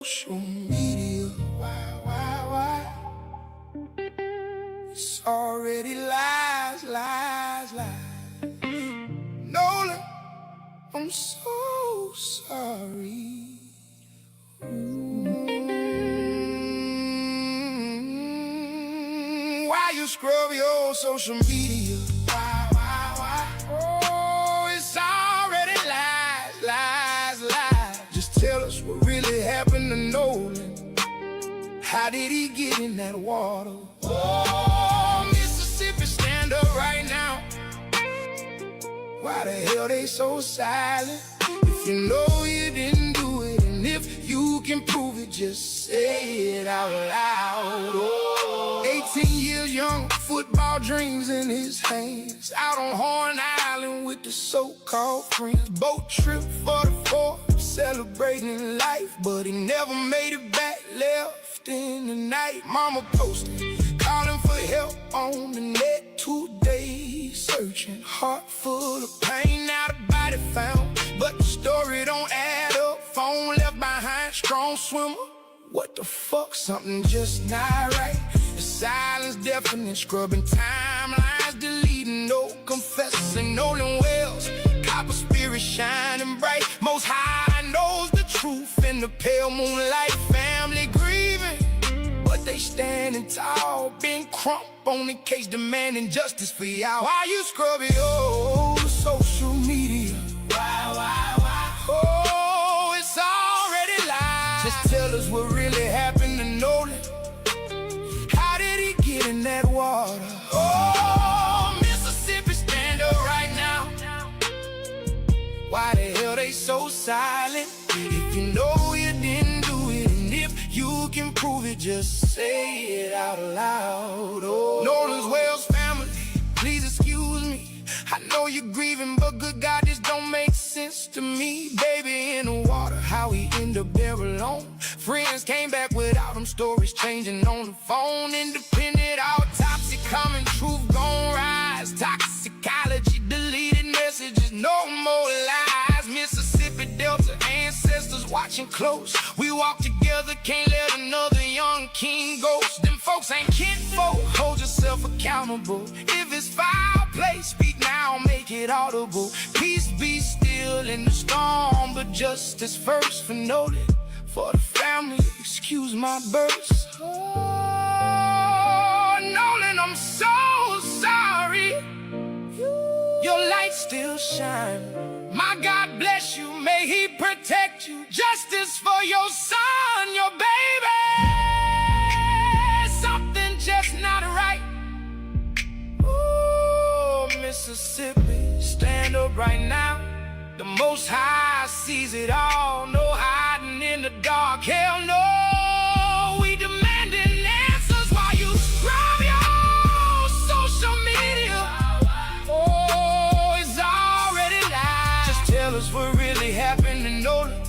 Social media, why? It's already lies. Nolan, I'm so sorry. Why you scrub your social media? Why? Oh, it's already lies. Just tell us what really happened to Nolan. How did he get in that water? Oh, Mississippi, stand up right now. Why the hell they so silent? If you know you didn't do it, and if you can prove it, just say it out loud. Oh, 18 years young, football dreams in his hands, out on Horn Island with the so-called friends. Boat trip for the 4th, celebrating life, but he never made it back, left in the night. Mama posted, calling for help on the net today, searching, heart full of pain, now the body found, but the story don't add up. Phone left behind, strong swimmer. What the fuck, something just not right. The silence deafening, scrubbing timelines, deleting, no confessing. Nolan Wells, copper spirit shining bright. Most High knows the truth in the pale moonlight. Family grieving, but they standing tall. Been crump on the case, demanding justice for y'all. Why you scrub your social media? Why? Oh, it's already lies. Just tell us what really happened to Nolan. How did he get in that water? Oh, Mississippi, stand up right now. Why the hell they so silent? If you know you didn't do it, and if you can prove it, just say it out loud. Oh, Nolan's Wells family, please excuse me. I know you're grieving, but good God, this don't make sense to me. Baby in the water, how he end up there alone. Friends came back without him, stories changing on the phone. Independent autopsy coming, truth gon' rise. Toxicology, deleted messages, no more lies. Mississippi Delta ancestors watching close. We walk together, can't let another young king ghost. Them folks ain't kinfolk, hold yourself accountable. If it's foul play, speak now, make it audible. Peace be still in the storm, but justice first for Nolan. For the family, excuse my burst. Oh, Nolan, I'm so sorry. Your light still shines. My God bless you, may he protect you. Justice for your son, your baby. Something just not right. Oh, Mississippi, stand up right now. The Most High sees it all, no hiding in the dark. Hell no, we demanding answers while you scrub your social media. Oh, it's already live. Just tell us what really happened to Nolan.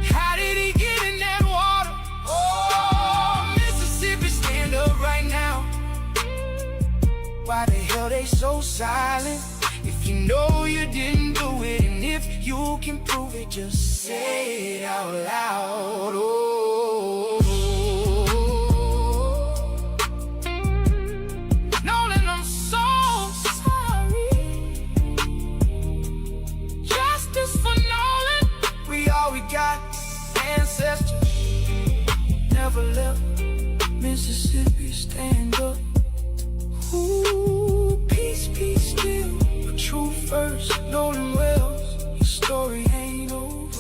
How did he get in that water? Oh, Mississippi, stand up right now. Why the hell they so silent? If you know you didn't do it, and if you can prove it, just say it out loud. Oh, Nolan, I'm so sorry. Justice for Nolan. We all we got, ancestors never left. Mississippi, stand up. Ooh, peace be still. Truth first, Nolan Wells, your story ain't over.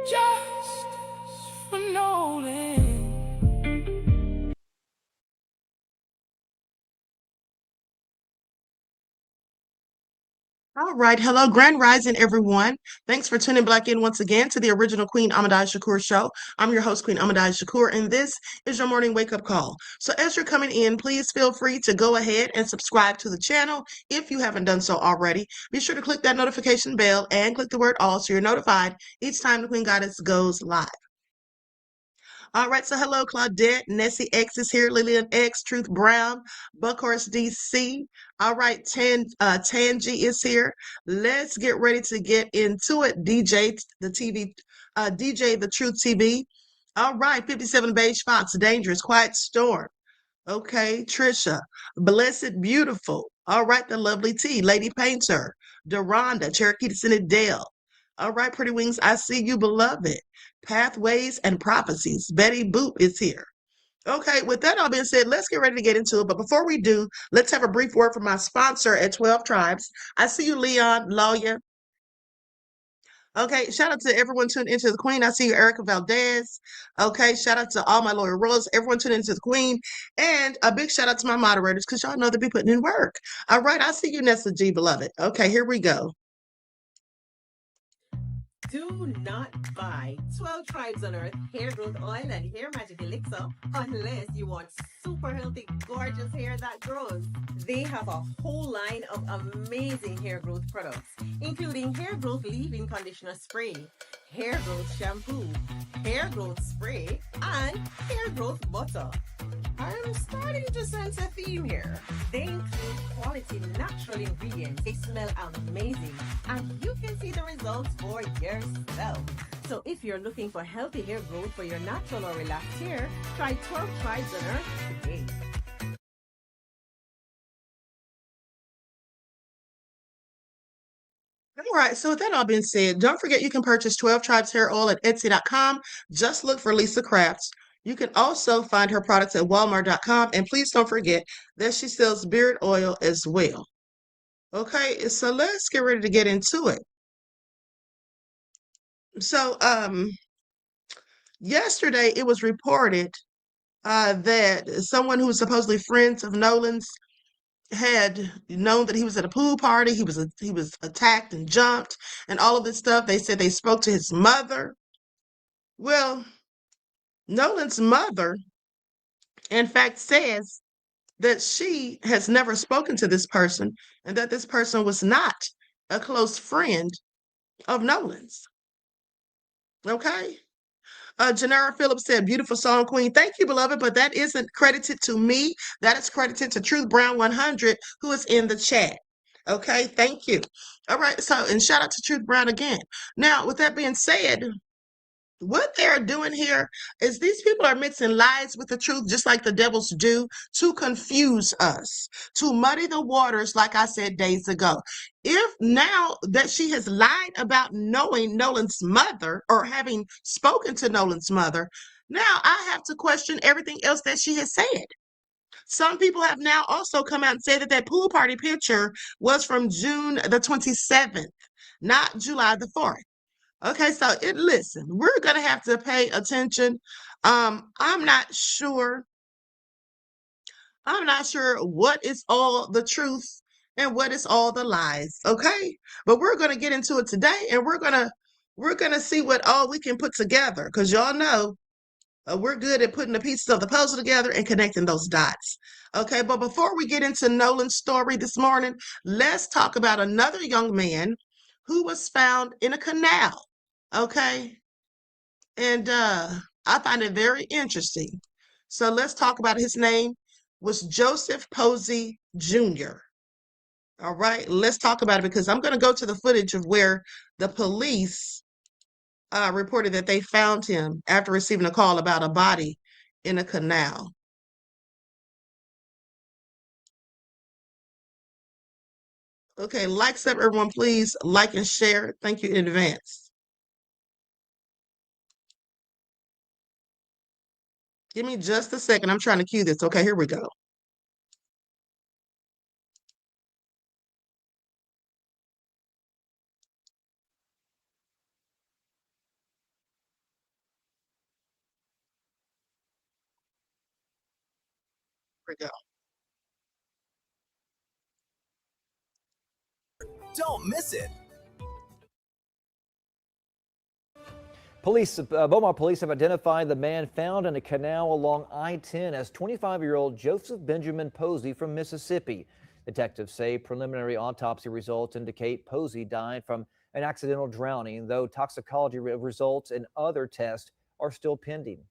Justice for Nolan. All right. Hello, Grand Rising, everyone. Thanks for tuning back in once again to the original Queen Ahmadiyyah Shakur show. I'm your host, Queen Ahmadiyyah Shakur, and this is your morning wake-up call. So as you're coming in, please feel free to go ahead and subscribe to the channel if you haven't done so already. Be sure to click that notification bell and click the word all so you're notified each time the Queen Goddess goes live. All right, so hello, Claudette. Nessie X is here. Lillian X, Truth Brown, Buckhorse DC. All right, Tangi is here. Let's get ready to get into it. DJ, the Truth TV. All right, 57 Beige Fox, Dangerous, Quiet Storm. Okay, Trisha, Blessed Beautiful. All right, the lovely T, Lady Painter, Deronda, Cherokee Descendant Dale. All right, Pretty Wings, I see you, beloved. Pathways and Prophecies. Betty Boop is here. Okay, with that all being said, let's get ready to get into it. But before we do, let's have a brief word from my sponsor at 12 Tribes. I see you, Leon Lawyer. Okay, shout out to everyone tuned into the Queen. I see you, Erica Valdez. Okay, shout out to all my loyal royals, everyone tuned into the Queen. And a big shout out to my moderators because y'all know they be putting in work. All right, I see you, Nessa G, beloved. Okay, here we go. Do not buy 12 Tribes on Earth hair growth oil and hair magic elixir unless you want super healthy, gorgeous hair that grows. They have a whole line of amazing hair growth products, including hair growth leave-in conditioner spray, hair growth shampoo, hair growth spray, and hair growth butter. I'm starting to sense a theme here. They include quality natural ingredients. They smell amazing, and you can see the results for yourself. So if you're looking for healthy hair growth for your natural or relaxed hair, try 12 Tribes on Earth today. All right, so with that all being said, don't forget you can purchase 12 Tribes Hair Oil at Etsy.com. Just look for Lisa Crafts. You can also find her products at Walmart.com. And please don't forget that she sells beard oil as well. Okay, so let's get ready to get into it. So, yesterday it was reported that someone who was supposedly friends of Nolan's had known that he was at a pool party. He was attacked and jumped and all of this stuff. They said they spoke to his mother. Well, Nolan's mother, in fact, says that she has never spoken to this person and that this person was not a close friend of Nolan's. Okay? Janara Phillips said, beautiful song, Queen. Thank you, beloved, but that isn't credited to me. That is credited to Truth Brown 100, who is in the chat. Okay, thank you. All right, so, and shout out to Truth Brown again. Now, with that being said, what they're doing here is these people are mixing lies with the truth, just like the devils do, to confuse us, to muddy the waters, like I said days ago. If now that she has lied about knowing Nolan's mother or having spoken to Nolan's mother, now I have to question everything else that she has said. Some people have now also come out and said that that pool party picture was from June the 27th, not July the 4th. Okay, so listen, we're gonna have to pay attention. I'm not sure. I'm not sure what is all the truth and what is all the lies. Okay, but we're gonna get into it today, and we're gonna see what all we can put together, because y'all know we're good at putting the pieces of the puzzle together and connecting those dots. Okay, but before we get into Nolan's story this morning, let's talk about another young man who was found in a canal. Okay. And I find it very interesting. So let's talk about his name was Joseph Posey Jr. All right, let's talk about it because I'm going to go to the footage of where the police reported that they found him after receiving a call about a body in a canal. Okay, like up, everyone, please like and share. Thank you in advance. Give me just a second. I'm trying to cue this. Okay, here we go. Here we go. Don't miss it. Beaumont police have identified the man found in a canal along I-10 as 25-year-old Joseph Benjamin Posey from Mississippi. Detectives say preliminary autopsy results indicate Posey died from an accidental drowning, though toxicology results and other tests are still pending.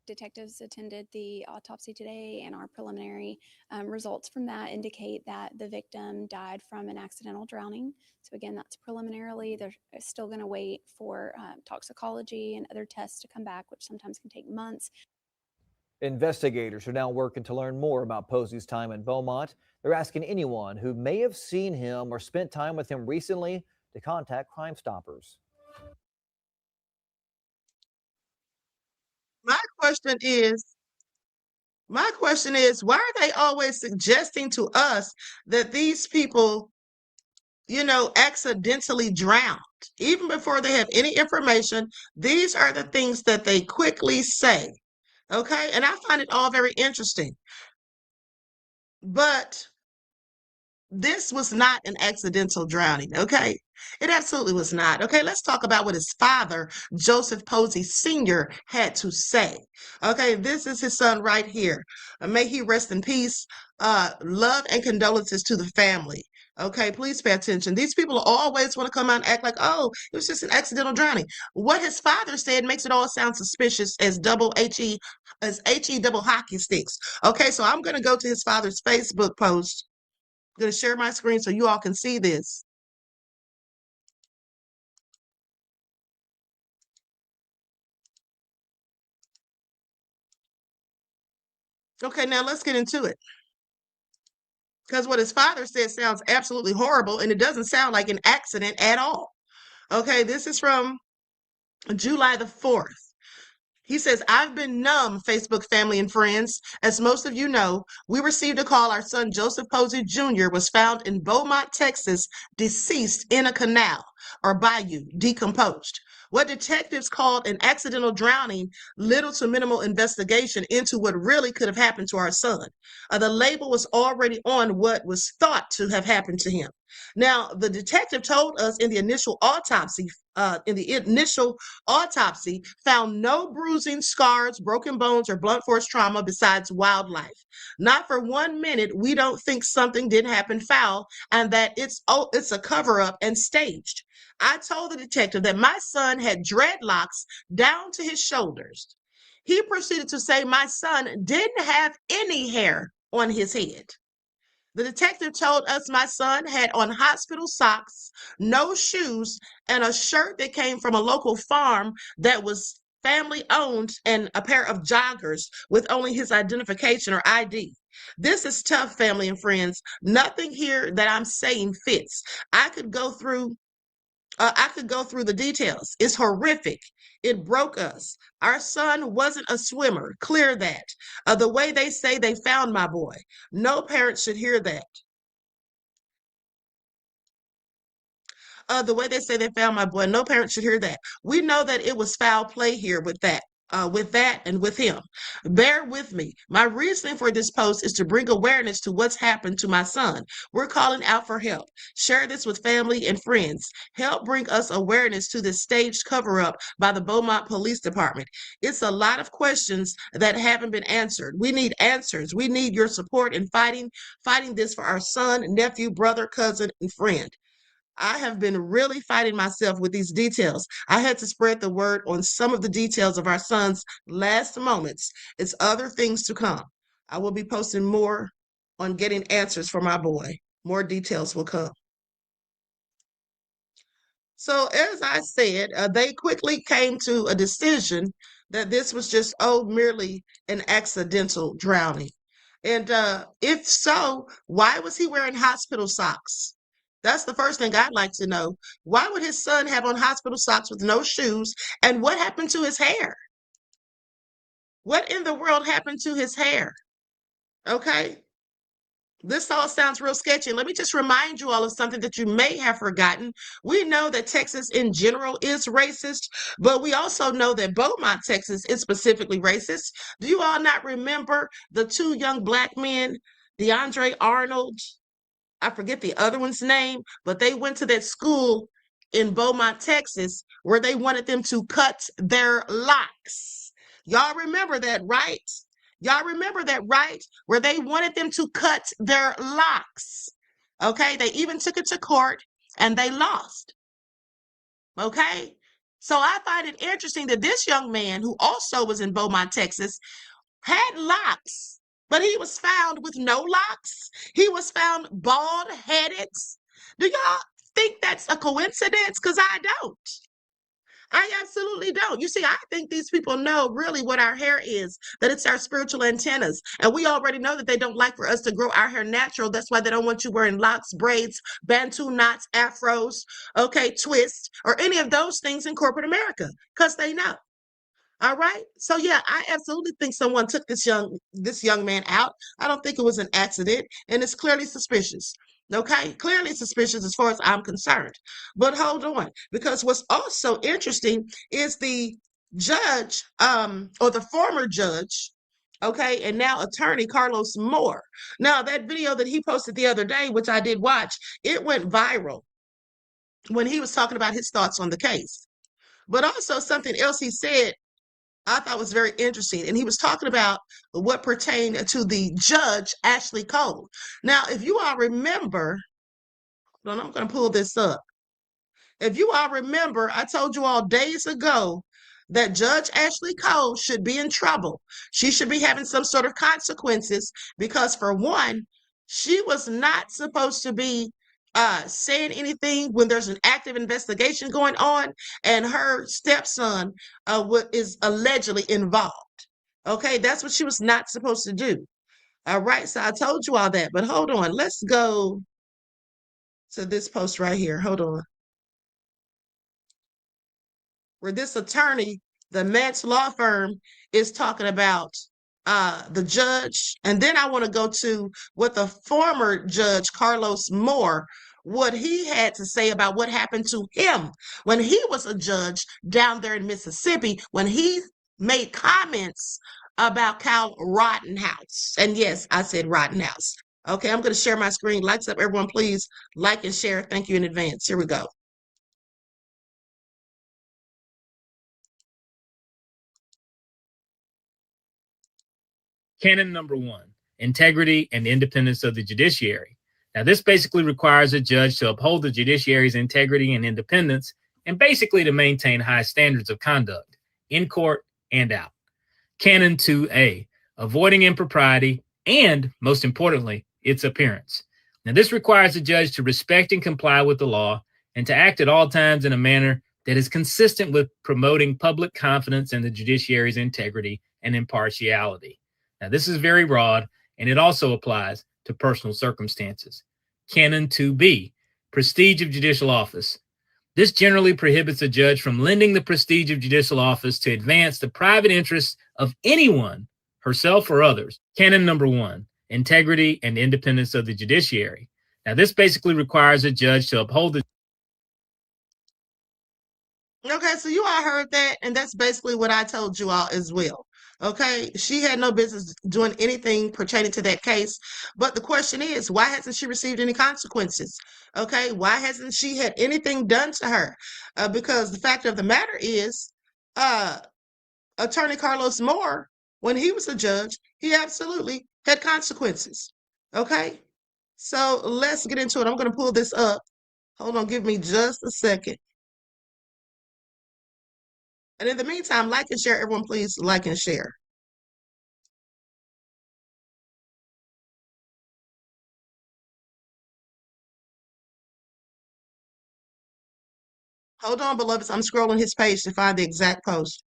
detectives attended the autopsy today, and our preliminary results from that indicate that the victim died from an accidental drowning. So again, that's preliminarily. They're still going to wait for toxicology and other tests to come back, which sometimes can take months. Investigators are now working to learn more about Posey's time in Beaumont. They're asking anyone who may have seen him or spent time with him recently to contact Crime Stoppers. My question is, why are they always suggesting to us that these people, accidentally drowned? Even before they have any information, these are the things that they quickly say. Okay, and I find it all very interesting. But this was not an accidental drowning, okay? It absolutely was not. Okay, let's talk about what his father, Joseph Posey Sr., had to say. Okay, this is his son right here. May he rest in peace. Love and condolences to the family. Okay, please pay attention. These people always want to come out and act like, oh, it was just an accidental drowning. What his father said makes it all sound suspicious as HE double hockey sticks. Okay, so I'm going to go to his father's Facebook post. I'm going to share my screen so you all can see this. Okay, now let's get into it. Because what his father said sounds absolutely horrible, and it doesn't sound like an accident at all. Okay, this is from July the 4th. He says, I've been numb, Facebook family and friends. As most of you know, we received a call our son Joseph Posey Jr. was found in Beaumont, Texas, deceased in a canal or bayou, decomposed. What detectives called an accidental drowning, little to minimal investigation into what really could have happened to our son. The label was already on what was thought to have happened to him. Now, the detective told us in the initial autopsy, found no bruising, scars, broken bones, or blunt force trauma besides wildlife. Not for 1 minute we don't think something did happen foul and that it's a cover-up and staged. I told the detective that my son had dreadlocks down to his shoulders. He proceeded to say my son didn't have any hair on his head. The detective told us my son had on hospital socks, no shoes, and a shirt that came from a local farm that was family owned, and a pair of joggers with only his identification or ID. This is tough, family and friends. Nothing here that I'm saying fits. I could go through the details. It's horrific. It broke us. Our son wasn't a swimmer. Clear that. The way they say they found my boy. No parent should hear that. The way they say they found my boy. No parent should hear that. We know that it was foul play here with that. And with him. Bear with me. My reasoning for this post is to bring awareness to what's happened to my son. We're calling out for help. Share this with family and friends. Help bring us awareness to this staged cover-up by the Beaumont Police Department. It's a lot of questions that haven't been answered. We need answers. We need your support in fighting this for our son, nephew, brother, cousin, and friend. I have been really fighting myself with these details. I had to spread the word on some of the details of our son's last moments. It's other things to come. I will be posting more on getting answers for my boy. More details will come. So as I said, they quickly came to a decision that this was just, merely an accidental drowning. And if so, why was he wearing hospital socks? That's the first thing I'd like to know. Why would his son have on hospital socks with no shoes? And what happened to his hair? What in the world happened to his hair? Okay. This all sounds real sketchy. Let me just remind you all of something that you may have forgotten. We know that Texas in general is racist, but we also know that Beaumont, Texas is specifically racist. Do you all not remember the two young black men, DeAndre Arnold? I forget the other one's name, but they went to that school in Beaumont, Texas, where they wanted them to cut their locks. Y'all remember that, right? Y'all remember that, right? Where they wanted them to cut their locks. Okay, they even took it to court and they lost. Okay, So I find it interesting that this young man, who also was in Beaumont, Texas, had locks, but he was found with no locks. He was found bald headed. Do y'all think that's a coincidence? Because I don't. I absolutely don't. You see, I think these people know really what our hair is, that it's our spiritual antennas. And we already know that they don't like for us to grow our hair natural. That's why they don't want you wearing locks, braids, bantu knots, afros, okay, twists, or any of those things in corporate America, because they know. All right. So yeah, I absolutely think someone took this young man out. I don't think it was an accident, and it's clearly suspicious. Okay, clearly suspicious as far as I'm concerned. But hold on, because what's also interesting is the judge, or the former judge, okay, and now attorney Carlos Moore. Now that video that he posted the other day, which I did watch, it went viral when he was talking about his thoughts on the case. But also something else he said I thought was very interesting. And he was talking about what pertained to the judge, Ashley Cole. Now, if you all remember, I'm going to pull this up. If you all remember, I told you all days ago that Judge Ashley Cole should be in trouble. She should be having some sort of consequences because, for one, she was not supposed to be saying anything when there's an active investigation going on, and her stepson is allegedly involved. Okay, that's what she was not supposed to do. All right, so I told you all that, but hold on. Let's go to this post right here. Hold on. Where this attorney, the Metz law firm, is talking about the judge. And then I want to go to what the former judge, Carlos Moore, what he had to say about what happened to him when he was a judge down there in Mississippi, when he made comments about Cal Rittenhouse. And yes, I said Rittenhouse. Okay, I'm going to share my screen. Lights up, everyone, please like and share. Thank you in advance. Here we go. Canon number 1, integrity and independence of the judiciary. Now, this basically requires a judge to uphold the judiciary's integrity and independence and basically to maintain high standards of conduct in court and out. Canon 2A, avoiding impropriety and, most importantly, its appearance. Now, this requires a judge to respect and comply with the law and to act at all times in a manner that is consistent with promoting public confidence in the judiciary's integrity and impartiality. Now, this is very broad, and it also applies to personal circumstances. Canon 2B, prestige of judicial office. This generally prohibits a judge from lending the prestige of judicial office to advance the private interests of anyone, herself or others. Canon number 1, integrity and independence of the judiciary. Now, this basically requires a judge to uphold the Okay, so you all heard that, and that's basically what I told you all as well. Okay, she had no business doing anything pertaining to that case. But the question is, why hasn't she received any consequences? Okay, why hasn't she had anything done to her? Because the fact of the matter is, uh, Attorney Carlos Moore, when he was a judge, he absolutely had consequences. Okay, so let's get into it. I'm going to pull this up. Hold on, give me just a second. And in the meantime, like and share. Everyone, please like and share. Hold on, beloveds. I'm scrolling his page to find the exact post.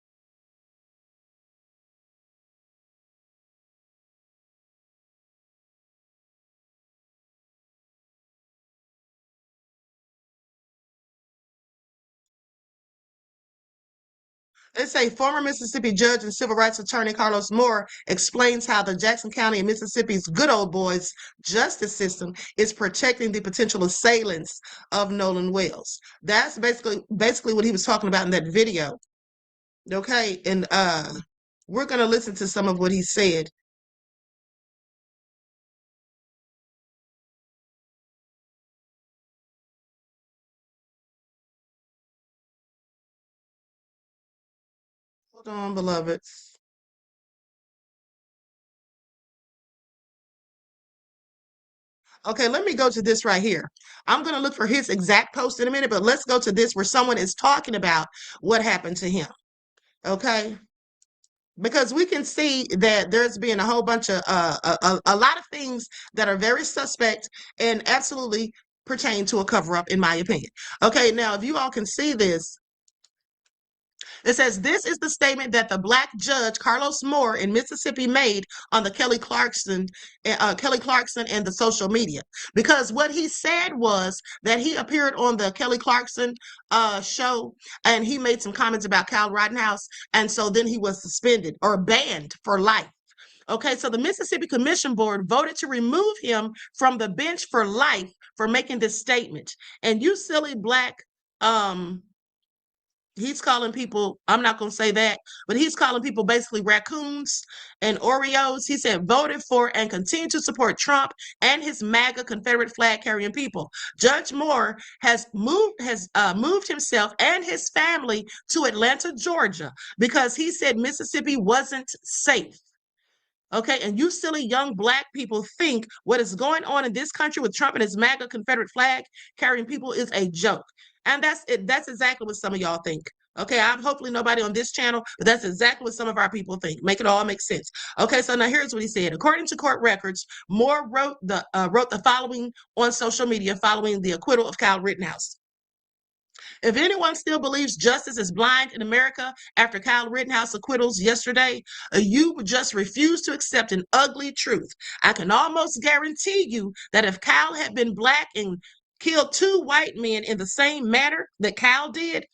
It's a former Mississippi judge and civil rights attorney, Carlos Moore, explains how the Jackson County and Mississippi's good old boys justice system is protecting the potential assailants of Nolan Wells. That's basically what he was talking about in that video. Okay, and we're gonna listen to some of what he said. Hold on, beloveds. Okay, let me go to this right here. I'm going to look for his exact post in a minute, but let's go to this where someone is talking about what happened to him. Okay, because we can see that there's been a whole bunch of a lot of things that are very suspect and absolutely pertain to a cover up, in my opinion. Okay, now if you all can see this, it says, this is the statement that the black judge Carlos Moore in Mississippi made on the Kelly Clarkson and the social media. Because what he said was that he appeared on the Kelly Clarkson show, and he made some comments about Kyle Rittenhouse, and so then he was suspended or banned for life. Okay, so the Mississippi Commission Board voted to remove him from the bench for life for making this statement. And you silly black, he's calling people, I'm not going to say that, but he's calling people basically raccoons and Oreos. He said, voted for and continue to support Trump and his MAGA Confederate flag carrying people. Judge Moore has moved himself and his family to Atlanta, Georgia, because he said Mississippi wasn't safe. Okay, and you silly young black people think what is going on in this country with Trump and his MAGA Confederate flag carrying people is a joke. And that's it. That's exactly what some of y'all think. Okay, I'm hopefully nobody on this channel, but that's exactly what some of our people think. Make it all make sense. Okay, so now here's what he said. According to court records, Moore wrote the following on social media following the acquittal of Kyle Rittenhouse. If anyone still believes justice is blind in America after Kyle Rittenhouse acquittals yesterday, you just refuse to accept an ugly truth. I can almost guarantee you that if Kyle had been black and killed two white men in the same manner that Kyle did,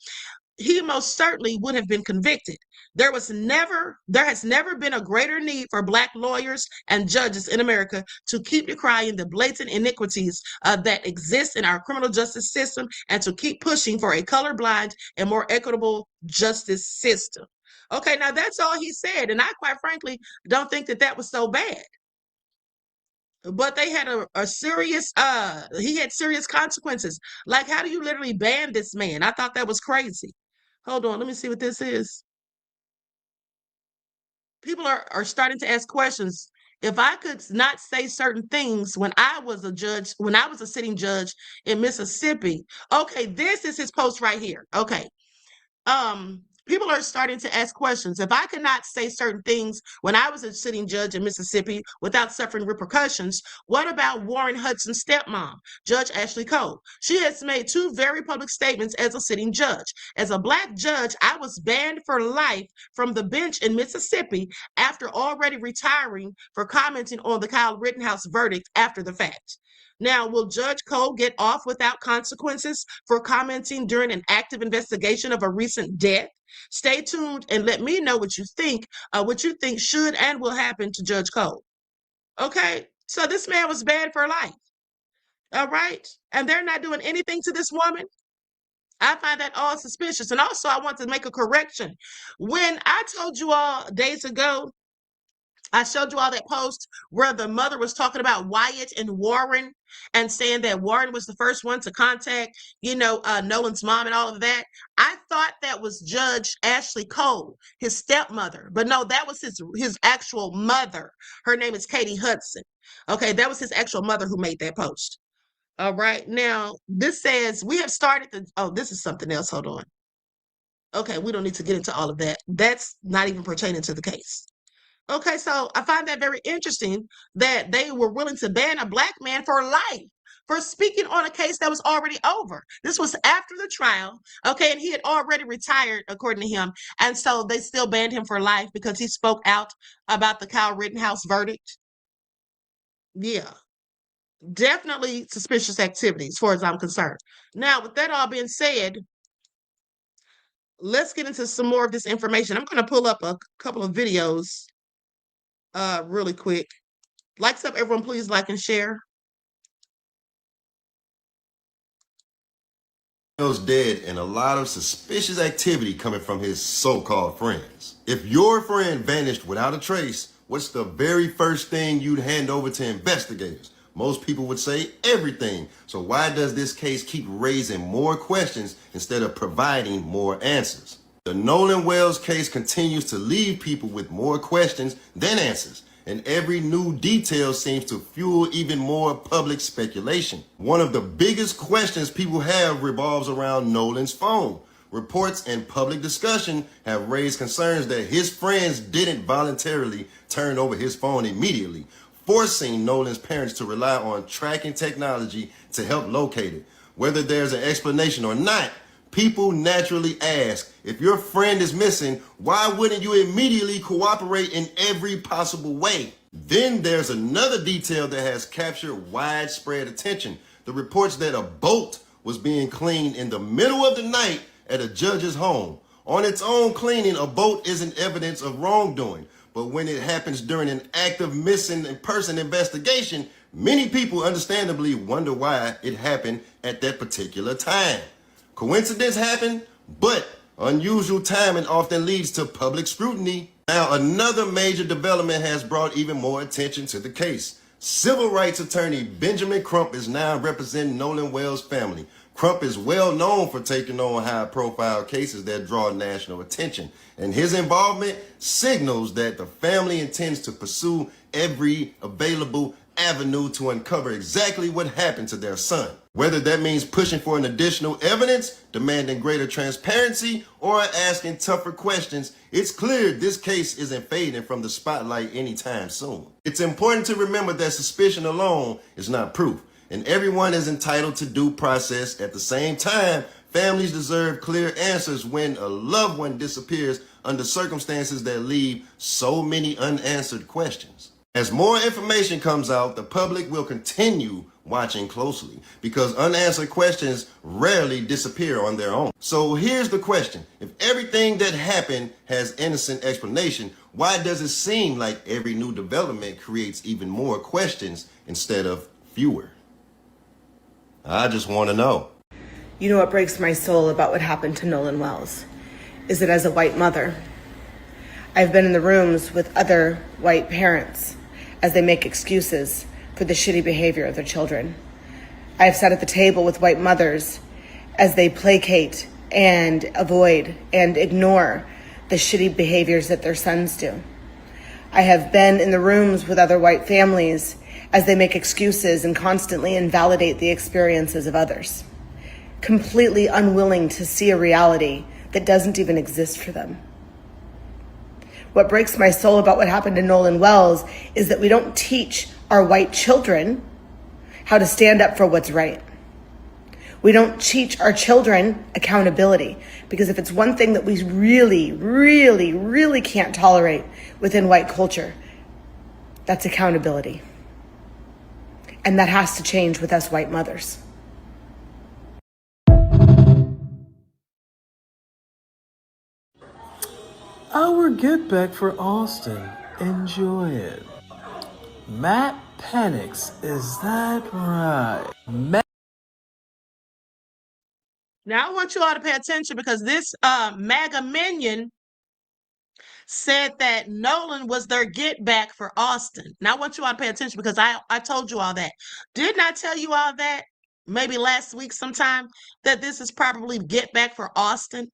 he most certainly would have been convicted. There has never been a greater need for black lawyers and judges in America to keep decrying the blatant iniquities that exist in our criminal justice system and to keep pushing for a colorblind and more equitable justice system. Okay, now that's all he said, and I quite frankly don't think that was so bad. But they had a serious, he had serious consequences. Like, how do you literally ban this man? I thought that was crazy. Hold on, let me see what this is. People are starting to ask questions. If I could not say certain things when I was a judge, when I was a sitting judge in Mississippi. Okay, this is his post right here. Okay. People are starting to ask questions. If I could not say certain things when I was a sitting judge in Mississippi without suffering repercussions, what about Warren Hudson's stepmom, Judge Ashley Cole? She has made two very public statements as a sitting judge. As a black judge, I was banned for life from the bench in Mississippi after already retiring for commenting on the Kyle Rittenhouse verdict after the fact. Now, will Judge Cole get off without consequences for commenting during an active investigation of a recent death? Stay tuned and let me know what you think should and will happen to Judge Cole. Okay, so this man was banned for life. All right, and they're not doing anything to this woman. I find that all suspicious. And also, I want to make a correction. When I told you all days ago, I showed you all that post where the mother was talking about Wyatt and Warren and saying that Warren was the first one to contact, Nolan's mom and all of that. I thought that was Judge Ashley Cole, his stepmother. But no, that was his actual mother. Her name is Katie Hudson. Okay, that was his actual mother who made that post. All right, now this says we have started this is something else. Hold on. Okay, we don't need to get into all of that. That's not even pertaining to the case. Okay, so I find that very interesting that they were willing to ban a black man for life for speaking on a case that was already over. This was after the trial, okay, and he had already retired, according to him, and so they still banned him for life because he spoke out about the Kyle Rittenhouse verdict. Yeah, definitely suspicious activity as far as I'm concerned. Now, with that all being said, let's get into some more of this information. I'm going to pull up a couple of videos really quick. Likes up, everyone, please like and share. Dead and a lot of suspicious activity coming from his so-called friends. If your friend vanished without a trace, what's the very first thing you'd hand over to investigators? Most people would say everything. So why does this case keep raising more questions instead of providing more answers? The Nolan Wells case continues to leave people with more questions than answers. and every new detail seems to fuel even more public speculation. One of the biggest questions people have revolves around Nolan's phone. Reports and public discussion have raised concerns that his friends didn't voluntarily turn over his phone immediately, forcing Nolan's parents to rely on tracking technology to help locate it. Whether there's an explanation or not, people naturally ask, if your friend is missing, why wouldn't you immediately cooperate in every possible way? Then there's another detail that has captured widespread attention. The reports that a boat was being cleaned in the middle of the night at a judge's home. On its own, cleaning a boat isn't evidence of wrongdoing, but when it happens during an active missing person investigation, many people understandably wonder why it happened at that particular time. Coincidence happened, but unusual timing often leads to public scrutiny. Now, another major development has brought even more attention to the case. Civil rights attorney Benjamin Crump is now representing Nolan Wells' family. Crump is well known for taking on high-profile cases that draw national attention, and his involvement signals that the family intends to pursue every available avenue to uncover exactly what happened to their son. Whether that means pushing for an additional evidence, demanding greater transparency, or asking tougher questions, it's clear this case isn't fading from the spotlight anytime soon. It's important to remember that suspicion alone is not proof, and everyone is entitled to due process. At the same time, families deserve clear answers when a loved one disappears under circumstances that leave so many unanswered questions. As more information comes out, the public will continue watching closely because unanswered questions rarely disappear on their own. So here's the question. If everything that happened has innocent explanation, why does it seem like every new development creates even more questions instead of fewer? I just want to know. You know what breaks my soul about what happened to Nolan Wells is that as a white mother, I've been in the rooms with other white parents as they make excuses for the shitty behavior of their children. I've sat at the table with white mothers as they placate and avoid and ignore the shitty behaviors that their sons do. I have been in the rooms with other white families as they make excuses and constantly invalidate the experiences of others, completely unwilling to see a reality that doesn't even exist for them. What breaks my soul about what happened to Nolan Wells is that we don't teach our white children how to stand up for what's right. We don't teach our children accountability, because if it's one thing that we really, really, really can't tolerate within white culture, that's accountability. And that has to change with us white mothers. Our get back for Austin. Enjoy it. Matt panics. Is that right? Now I want you all to pay attention because this MAGA minion said that Nolan was their get back for Austin. Now I want you all to pay attention because I told you all that. Didn't I tell you all that maybe last week sometime that this is probably get back for Austin?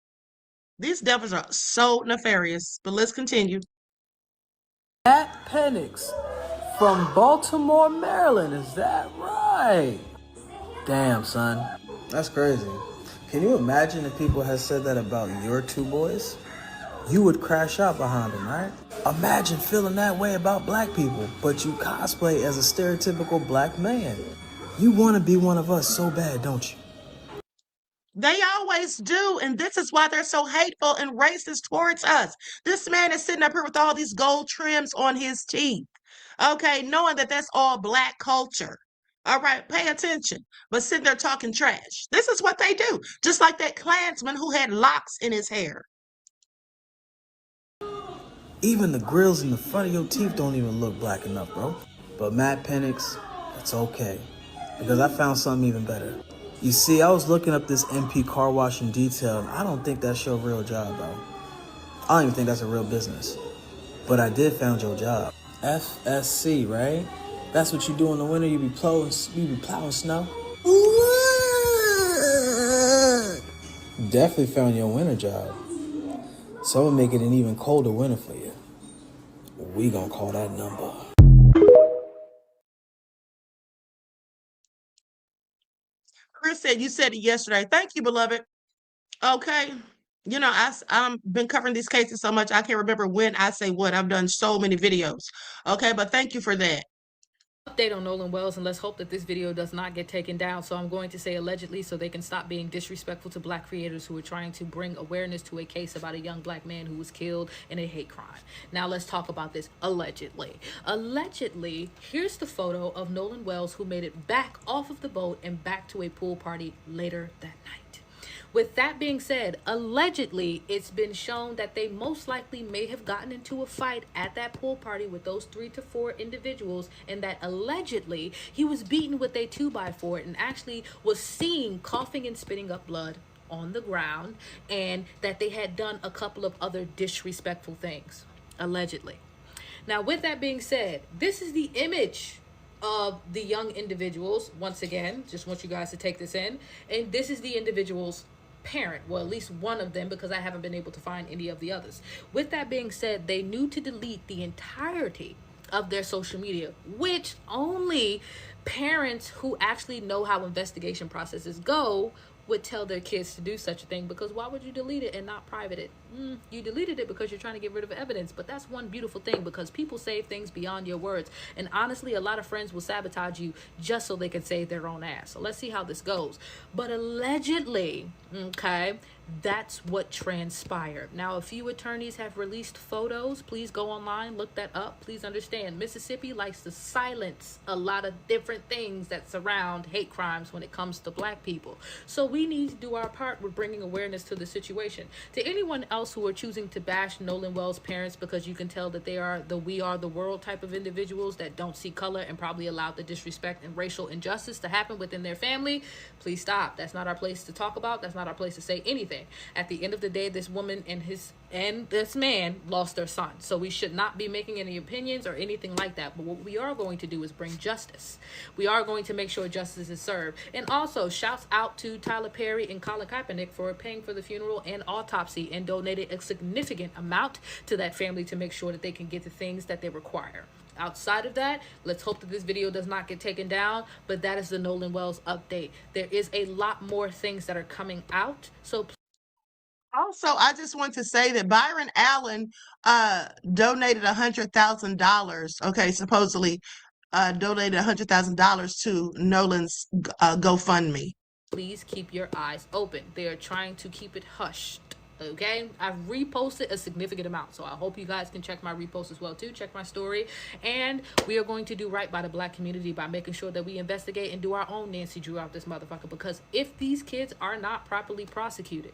These devils are so nefarious, but let's continue. Matt Penix from Baltimore, Maryland. Is that right? Damn, son. That's crazy. Can you imagine if people had said that about your two boys? You would crash out behind them, right? Imagine feeling that way about black people, but you cosplay as a stereotypical black man. You want to be one of us so bad, don't you? They always do, and this is why they're so hateful and racist towards us. This man is sitting up here with all these gold trims on his teeth, okay, knowing that that's all black culture. All right, pay attention, but sitting there talking trash. This is what they do, just like that Klansman who had locks in his hair. Even the grills in the front of your teeth don't even look black enough, bro. But Matt Penix, it's okay, because I found something even better. You see, I was looking up this MP car wash in detail, and I don't think that's your real job, bro. I don't even think that's a real business. But I did found your job. FSC, right? That's what you do in the winter. You be plowing snow. Definitely found your winter job. So I'm gonna make it an even colder winter for you. we gonna call that number. Chris said you said it yesterday. Thank you, beloved. Okay. You know, I'm been covering these cases so much I can't remember when I say what. I've done so many videos. Okay, but thank you for that. Update on Nolan Wells, and let's hope that this video does not get taken down. So I'm going to say allegedly so they can stop being disrespectful to Black creators who are trying to bring awareness to a case about a young Black man who was killed in a hate crime. Now let's talk about this allegedly. Allegedly, here's the photo of Nolan Wells, who made it back off of the boat and back to a pool party later that night. With that being said, allegedly, it's been shown that they most likely may have gotten into a fight at that pool party with those 3 to 4 individuals, and that allegedly he was beaten with a 2x4 and actually was seen coughing and spitting up blood on the ground, and that they had done a couple of other disrespectful things, allegedly. Now, with that being said, this is the image of the young individuals. Once again, just want you guys to take this in, and this is the individual's parent, well, at least one of them, because I haven't been able to find any of the others. With that being said, they knew to delete the entirety of their social media, which only parents who actually know how investigation processes go would tell their kids to do such a thing, because why would you delete it and not private it? You deleted it because you're trying to get rid of evidence, but that's one beautiful thing, because people save things beyond your words, and honestly, a lot of friends will sabotage you just so they can save their own ass. So let's see how this goes. But allegedly, okay, that's what transpired. Now, a few attorneys have released photos. Please go online, look that up. Please understand, Mississippi likes to silence a lot of different things that surround hate crimes when it comes to Black people. So we need to do our part with bringing awareness to the situation. To anyone else who are choosing to bash Nolan Wells' parents because you can tell that they are the we are the world type of individuals that don't see color and probably allowed the disrespect and racial injustice to happen within their family, please stop. That's not our place to talk about. That's not our place to say anything. At the end of the day, this woman and this man lost their son. So we should not be making any opinions or anything like that. But what we are going to do is bring justice. We are going to make sure justice is served. And also, shouts out to Tyler Perry and Colin Kaepernick for paying for the funeral and autopsy and donated a significant amount to that family to make sure that they can get the things that they require. Outside of that, let's hope that this video does not get taken down, but that is the Nolan Wells update. There is a lot more things that are coming out, so Also, I just want to say that Byron Allen donated $100,000. Okay, supposedly donated $100,000 to Nolan's GoFundMe. please keep your eyes open. They are trying to keep it hushed. Okay, I've reposted a significant amount, so I hope you guys can check my repost as well too. Check my story, and we are going to do right by the Black community by making sure that we investigate and do our own Nancy Drew out this motherfucker, because if these kids are not properly prosecuted,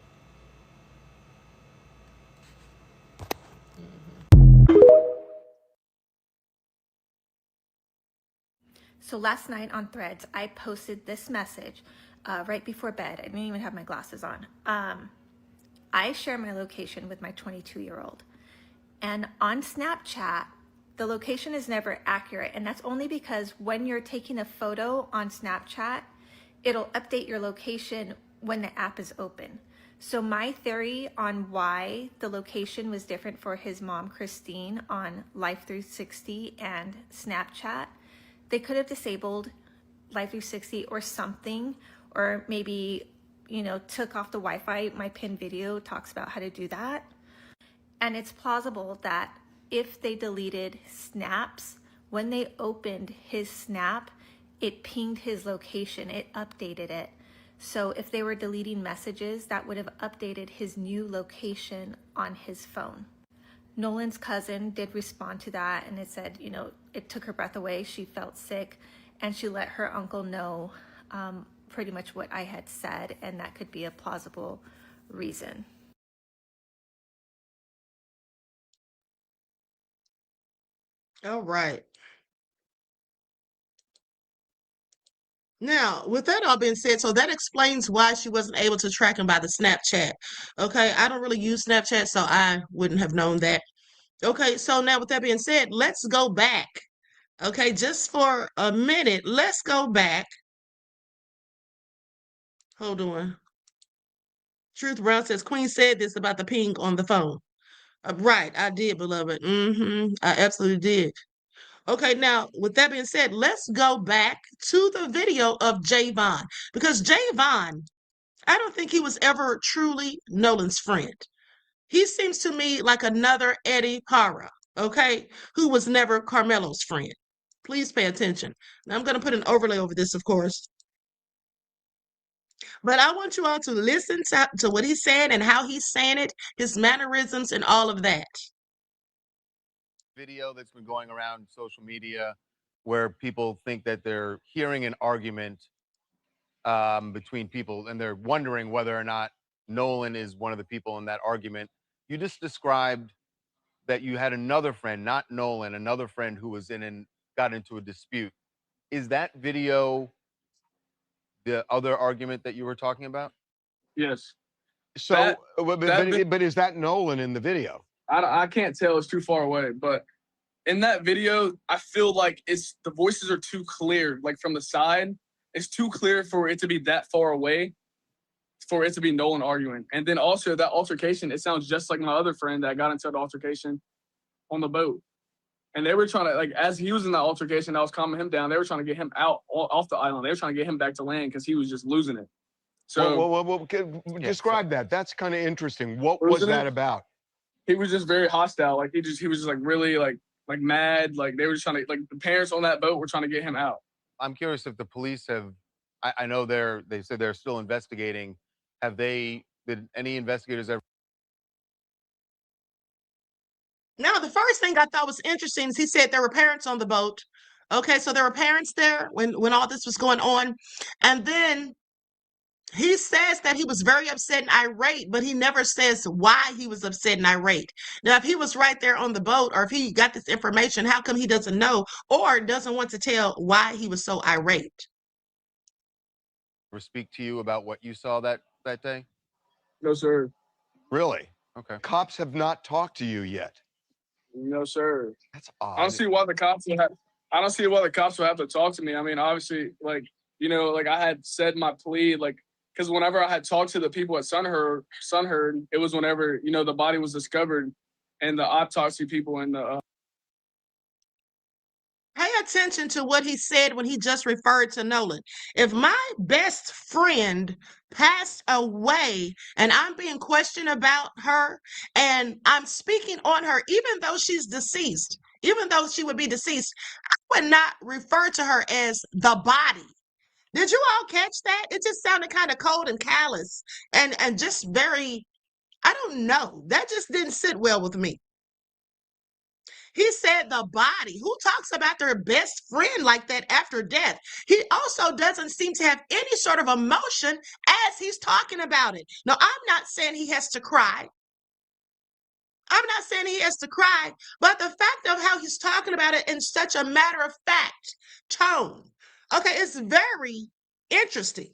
So last night on Threads, I posted this message right before bed. I didn't even have my glasses on. I share my location with my 22-year-old. And on Snapchat, the location is never accurate. And that's only because when you're taking a photo on Snapchat, it'll update your location when the app is open. So my theory on why the location was different for his mom, Christine, on Life360 and Snapchat, they could have disabled Life360 or something, or maybe, you know, took off the Wi-Fi. My pinned video talks about how to do that. And it's plausible that if they deleted snaps, when they opened his snap, it pinged his location, it updated it. So if they were deleting messages, that would have updated his new location on his phone. Nolan's cousin did respond to that, and it said, you know, it took her breath away. She felt sick, and she let her uncle know pretty much what I had said, and that could be a plausible reason. All right. Now, with that all being said, so that explains why she wasn't able to track him by the Snapchat. Okay, I don't really use Snapchat, so I wouldn't have known that. Okay, so now with that being said, let's go back. Okay, just for a minute, let's go back. Hold on. Truth Brown says, Queen said this about the ping on the phone. Right, I did, beloved. I absolutely did. Okay, now with that being said, let's go back to the video of Jayvon because Jayvon, I don't think he was ever truly Nolan's friend. He seems to me like another Eddie Para, okay, who was never Carmelo's friend. Please pay attention. Now I'm going to put an overlay over this, of course. But I want you all to listen to what he's saying and how he's saying it, his mannerisms, and all of that. Video that's been going around social media where people think that they're hearing an argument between people and they're wondering whether or not Nolan is one of the people in that argument. You just described that you had another friend, not Nolan, another friend who was in and got into a dispute. Is that video the other argument that you were talking about? Yes. So, but is that Nolan in the video? I can't tell. It's too far away. But in that video, I feel like the voices are too clear. Like from the side, it's too clear for it to be that far away, for it to be Nolan arguing. And then also that altercation, it sounds just like my other friend that got into the altercation on the boat. And they were trying to, like, as he was in that altercation, I was calming him down. They were trying to get him out off the island. They were trying to get him back to land because he was just losing it. So Describe that. That's kind of interesting. What was that about? He was just very hostile. Like he was just like really like mad. Like they were just trying to, like, the parents on that boat were trying to get him out. I'm curious if the police have, I know they said they're still investigating. Did any investigators ever? Now, the first thing I thought was interesting is he said there were parents on the boat. Okay, so there were parents there when all this was going on. And then he says that he was very upset and irate, but he never says why he was upset and irate. Now, if he was right there on the boat or if he got this information, how come he doesn't know or doesn't want to tell why he was so irate? Ever speak to you about what you saw that day? No, sir. Really? Okay. Cops have not talked to you yet. No, sir. That's odd. I don't see why the cops would have to talk to me. I mean, obviously, like, you know, like I had said my plea, like, because whenever I had talked to the people at Sunherd, it was whenever, you know, the body was discovered and the autopsy people and the. Pay attention to what he said when he just referred to Nolan. If my best friend passed away and I'm being questioned about her and I'm speaking on her, even though she's deceased, even though she would be deceased, I would not refer to her as the body. Did you all catch that? It just sounded kind of cold and callous and just very, I don't know. That just didn't sit well with me. He said the body. Who talks about their best friend like that after death? He also doesn't seem to have any sort of emotion as he's talking about it. Now, I'm not saying he has to cry. I'm not saying he has to cry, but the fact of how he's talking about it in such a matter-of-fact tone, okay, it's very interesting.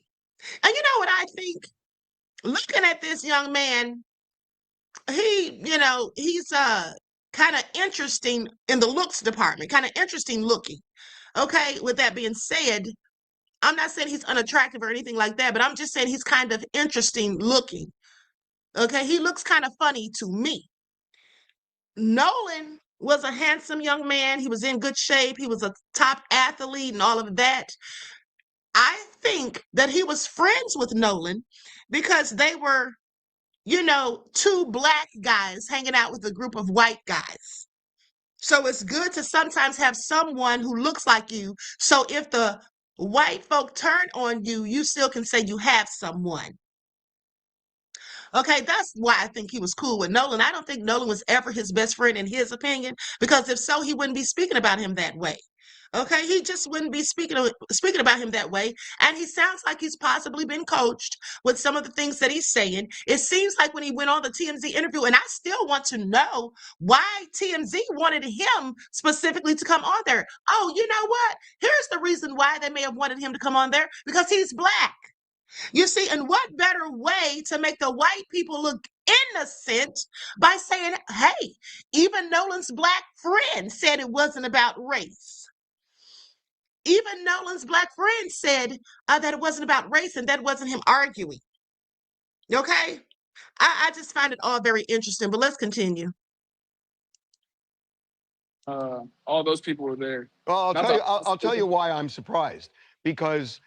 And you know what I think? Looking at this young man, he's kind of interesting in the looks department, kind of interesting looking. Okay, with that being said, I'm not saying he's unattractive or anything like that, but I'm just saying he's kind of interesting looking. Okay, he looks kind of funny to me. Nolan was a handsome young man. He was in good shape. He was a top athlete and all of that. I think that he was friends with Nolan because they were, two black guys hanging out with a group of white guys. So it's good to sometimes have someone who looks like you. So if the white folk turn on you, you still can say you have someone. Okay, that's why I think he was cool with Nolan. I don't think Nolan was ever his best friend in his opinion, because if so, he wouldn't be speaking about him that way. Okay, he just wouldn't be speaking about him that way. And he sounds like he's possibly been coached with some of the things that he's saying. It seems like when he went on the TMZ interview, and I still want to know why TMZ wanted him specifically to come on there. Oh, you know what? Here's the reason why they may have wanted him to come on there, because he's black. You see, and what better way to make the white people look innocent by saying, hey, even Nolan's black friend said it wasn't about race. Even Nolan's black friend said that it wasn't about race and that wasn't him arguing. Okay? I just find it all very interesting, but let's continue. all those people were there. Well, I'll Not tell the you. I'll hospital. tell you why I'm surprised. Because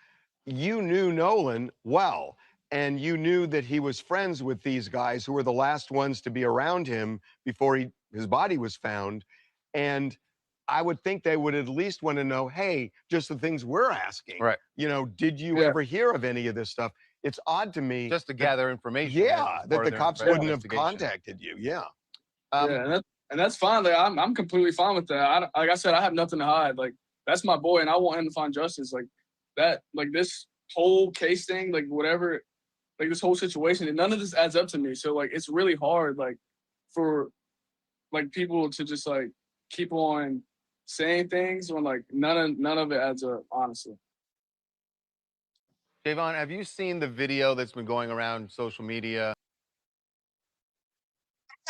you knew Nolan well, and you knew that he was friends with these guys who were the last ones to be around him before his body was found. And I would think they would at least want to know, hey, just the things we're asking. Right. You know, did you ever hear of any of this stuff? It's odd to me. Just to gather information. Yeah, as that part the of their cops wouldn't have investigation. contacted you. Yeah. Yeah, and that's fine. Like, I'm completely fine with that. Like I said, I have nothing to hide. Like, that's my boy, and I want him to find justice. Like that, like this whole case thing, like whatever, like this whole situation, and none of this adds up to me. So like, it's really hard, like, for like people to just like keep on saying things when like none of it adds up, honestly. Jayvon, have you seen the video that's been going around social media?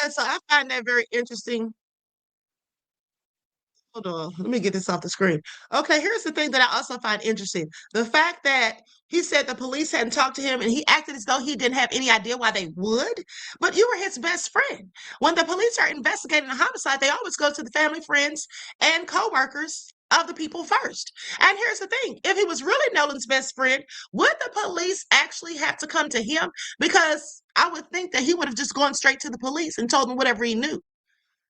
And so I find that very interesting. Hold on, let me get this off the screen. Okay, here's the thing that I also find interesting. The fact that he said the police hadn't talked to him and he acted as though he didn't have any idea why they would. But you were his best friend. When the police are investigating a homicide, they always go to the family, friends, and co-workers of the people first. And here's the thing. If he was really Nolan's best friend, would the police actually have to come to him? Because I would think that he would have just gone straight to the police and told them whatever he knew,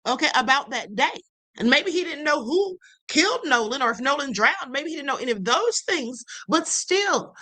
okay, about that day. And maybe he didn't know who killed Nolan, or if Nolan drowned, maybe he didn't know any of those things. But still,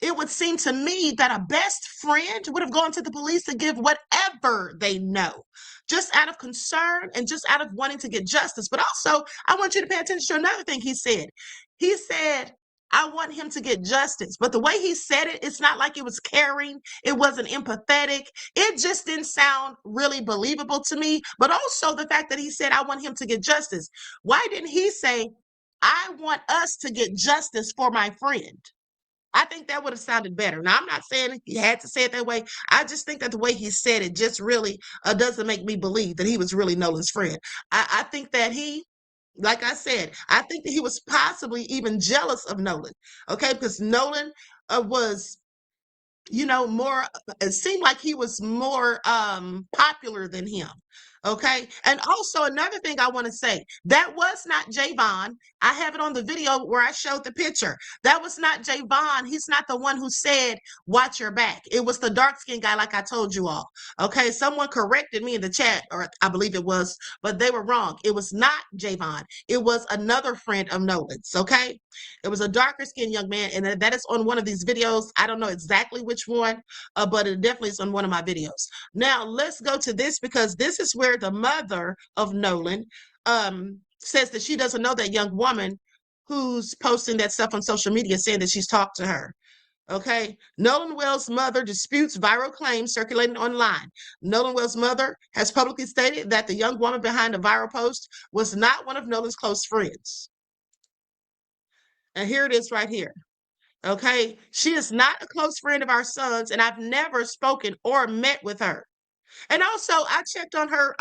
it would seem to me that a best friend would have gone to the police to give whatever they know, just out of concern and just out of wanting to get justice. But also, I want you to pay attention to another thing he said. He said, I want him to get justice. But the way he said it, it's not like it was caring. It wasn't empathetic. It just didn't sound really believable to me. But also the fact that he said, I want him to get justice. Why didn't he say, I want us to get justice for my friend? I think that would have sounded better. Now, I'm not saying he had to say it that way. I just think that the way he said it just really doesn't make me believe that he was really Nolan's friend. I think that he, like I said, I think that he was possibly even jealous of Nolan, okay? Because Nolan was, more, it seemed like he was more popular than him. Okay. And also another thing I want to say, that was not Jayvon. I have it on the video where I showed the picture. That was not Jayvon. He's not the one who said, watch your back. It was the dark-skinned guy, like I told you all. Okay. Someone corrected me in the chat, or I believe it was, but they were wrong. It was not Jayvon. It was another friend of Nolan's. Okay. It was a darker skinned young man, and that is on one of these videos. I don't know exactly which one, but it definitely is on one of my videos. Now, let's go to this, because this is where the mother of Nolan says that she doesn't know that young woman who's posting that stuff on social media, saying that she's talked to her. Okay. Nolan Wells' mother disputes viral claims circulating online. Nolan Wells' mother has publicly stated that the young woman behind the viral post was not one of Nolan's close friends. And here it is right here. Okay. She is not a close friend of our son's, and I've never spoken or met with her. And also, I checked on her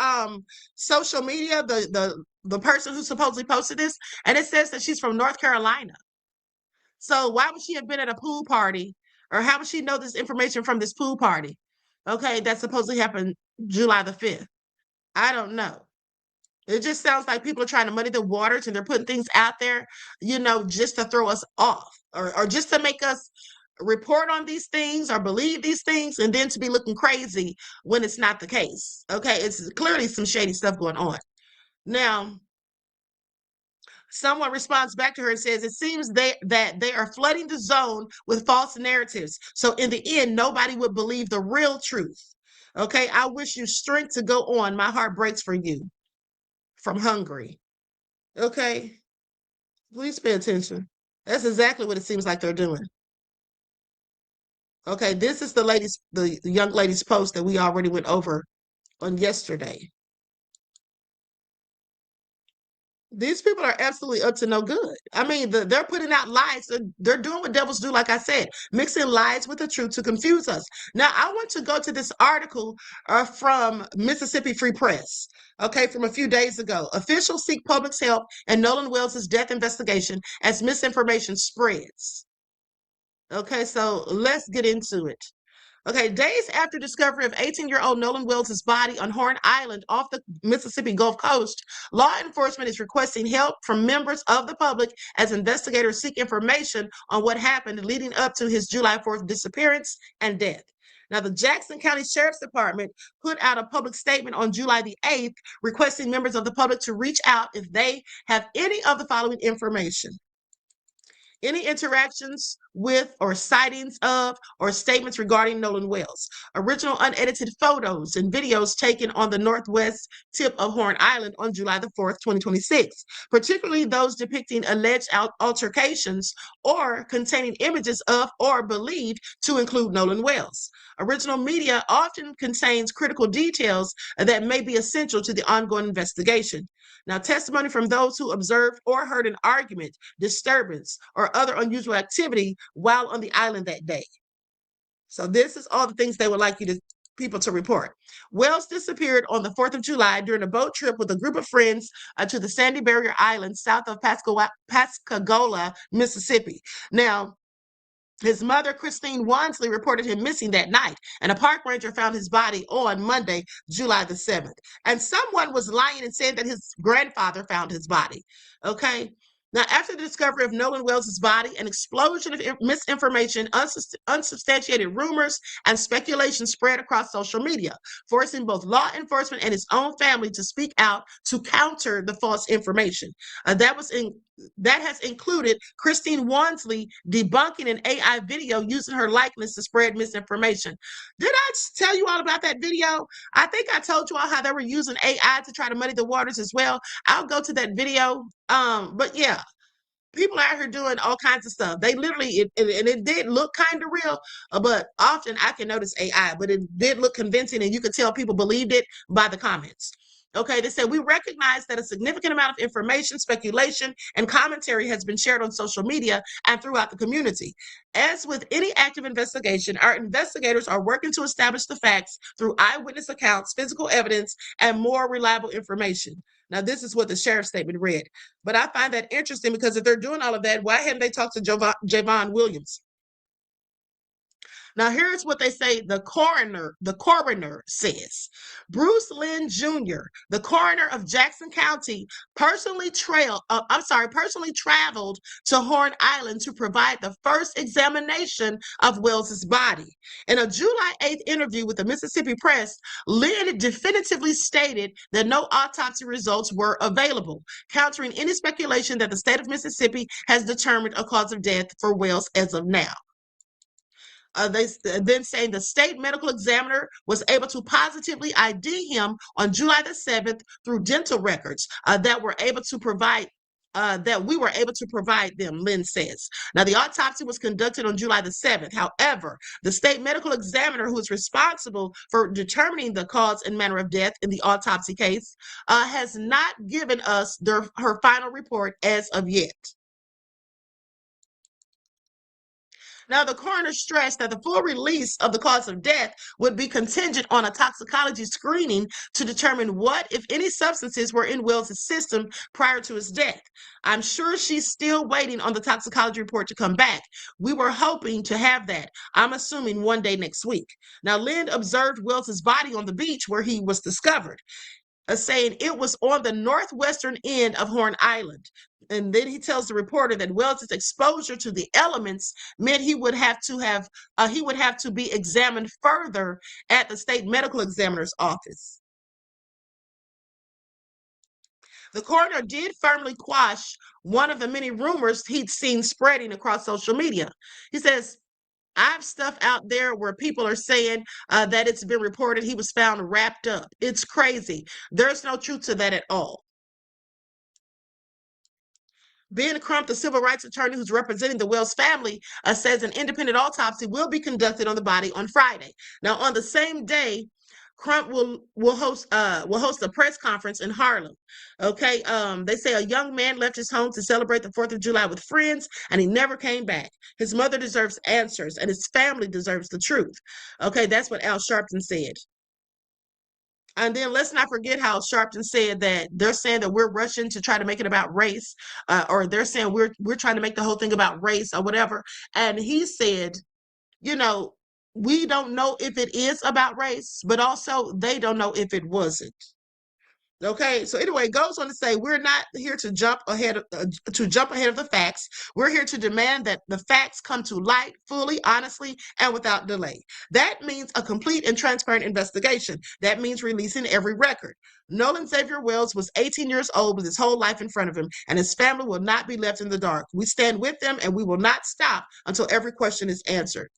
social media, the person who supposedly posted this, and it says that she's from North Carolina. So why would she have been at a pool party, or how would she know this information from this pool party? Okay, that supposedly happened July the 5th. I don't know. It just sounds like people are trying to muddy the waters, and they're putting things out there, just to throw us off, or just to make us report on these things or believe these things, and then to be looking crazy when it's not the case. Okay, it's clearly some shady stuff going on. Now, someone responds back to her and says, it seems that they are flooding the zone with false narratives. So in the end, nobody would believe the real truth. Okay, I wish you strength to go on. My heart breaks for you. From Hungary. Okay, please pay attention. That's exactly what it seems like they're doing. Okay, this is the young lady's post that we already went over on yesterday. These people are absolutely up to no good. I mean, they're putting out lies. They're doing what devils do, like I said, mixing lies with the truth to confuse us. Now, I want to go to this article from Mississippi Free Press, okay, from a few days ago. Officials seek public's help in Nolan Wells' death investigation as misinformation spreads. Okay, so let's get into it. Okay, days after discovery of 18-year-old Nolan Wells' body on Horn Island off the Mississippi Gulf Coast, law enforcement is requesting help from members of the public as investigators seek information on what happened leading up to his July 4th disappearance and death. Now, the Jackson County Sheriff's Department put out a public statement on July the 8th requesting members of the public to reach out if they have any of the following information: any interactions with or sightings of or statements regarding Nolan Wells, original unedited photos and videos taken on the northwest tip of Horn Island on July the 4th, 2026, particularly those depicting alleged altercations or containing images of or believed to include Nolan Wells. Original media often contains critical details that may be essential to the ongoing investigation. Now, testimony from those who observed or heard an argument, disturbance, or other unusual activity while on the island that day. So this is all the things they would like people to report. Wells disappeared on the 4th of July during a boat trip with a group of friends to the Sandy Barrier Island south of Pascagoula, Mississippi. Now, his mother, Christine Wansley, reported him missing that night, and a park ranger found his body on Monday, July the 7th. And someone was lying and saying that his grandfather found his body. Okay. Now, after the discovery of Nolan Wells' body, an explosion of misinformation, unsubstantiated rumors, and speculation spread across social media, forcing both law enforcement and his own family to speak out to counter the false information. That has included Christine Wansley debunking an AI video using her likeness to spread misinformation. Did I tell you all about that video? I think I told you all how they were using AI to try to muddy the waters as well. I'll go to that video. But yeah, people out here doing all kinds of stuff. They literally, it did look kind of real, but often I can notice AI, but it did look convincing, and you could tell people believed it by the comments. Okay, they said, we recognize that a significant amount of information, speculation, and commentary has been shared on social media and throughout the community. As with any active investigation, our investigators are working to establish the facts through eyewitness accounts, physical evidence, and more reliable information. Now, this is what the sheriff's statement read. But I find that interesting because if they're doing all of that, why haven't they talked to Jayvon Williams? Now, here's what they say the coroner says. Bruce Lynn Jr., the coroner of Jackson County, personally traveled to Horn Island to provide the first examination of Wells' body. In a July 8th interview with the Mississippi Press, Lynn definitively stated that no autopsy results were available, countering any speculation that the state of Mississippi has determined a cause of death for Wells as of now. They then saying the state medical examiner was able to positively ID him on July the 7th through dental records that we were able to provide them, Lynn says. Now, the autopsy was conducted on July the 7th. However, the state medical examiner who is responsible for determining the cause and manner of death in the autopsy case has not given us her final report as of yet. Now, the coroner stressed that the full release of the cause of death would be contingent on a toxicology screening to determine what, if any, substances were in Wells' system prior to his death. I'm sure she's still waiting on the toxicology report to come back. We were hoping to have that. I'm assuming one day next week. Now, Lynn observed Wells' body on the beach where he was discovered, saying it was on the northwestern end of Horn Island. And then he tells the reporter that Wells' exposure to the elements meant he would have to be examined further at the state medical examiner's office. The coroner did firmly quash one of the many rumors he'd seen spreading across social media. He says, I have stuff out there where people are saying that it's been reported he was found wrapped up. It's crazy. There's no truth to that at all. Ben Crump, the civil rights attorney who's representing the Wells family, says an independent autopsy will be conducted on the body on Friday. Now, on the same day, Crump will host a press conference in Harlem. Okay, they say a young man left his home to celebrate the 4th of July with friends, and he never came back. His mother deserves answers, and his family deserves the truth. Okay, that's what Al Sharpton said. And then let's not forget how Sharpton said that they're saying that we're rushing to try to make it about race, or they're saying we're trying to make the whole thing about race or whatever. And he said, you know, we don't know if it is about race, but also they don't know if it wasn't. Okay, so anyway, it goes on to say we're not here to jump ahead of the facts. We're here to demand that the facts come to light fully, honestly, and without delay. That means a complete and transparent investigation. That means releasing every record. Nolan Xavier Wells was 18 years old with his whole life in front of him, and his family will not be left in the dark. We stand with them, and we will not stop until every question is answered.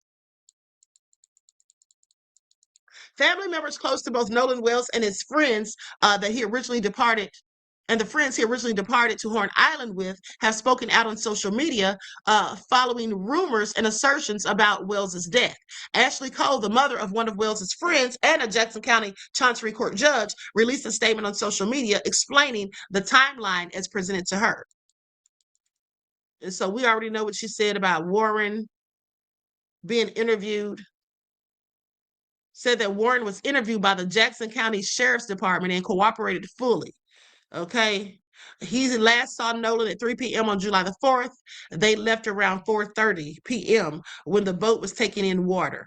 Family members close to both Nolan Wells and his friends that he originally departed and the friends he originally departed to Horn Island with have spoken out on social media following rumors and assertions about Wells's death. Ashley Cole, the mother of one of Wells's friends and a Jackson County Chancery Court judge, released a statement on social media explaining the timeline as presented to her. And so we already know what she said about Warren being interviewed. Said that Warren was interviewed by the Jackson County Sheriff's Department and cooperated fully. Okay. He last saw Nolan at 3 p.m. on July the 4th. They left around 4:30 p.m. when the boat was taking in water.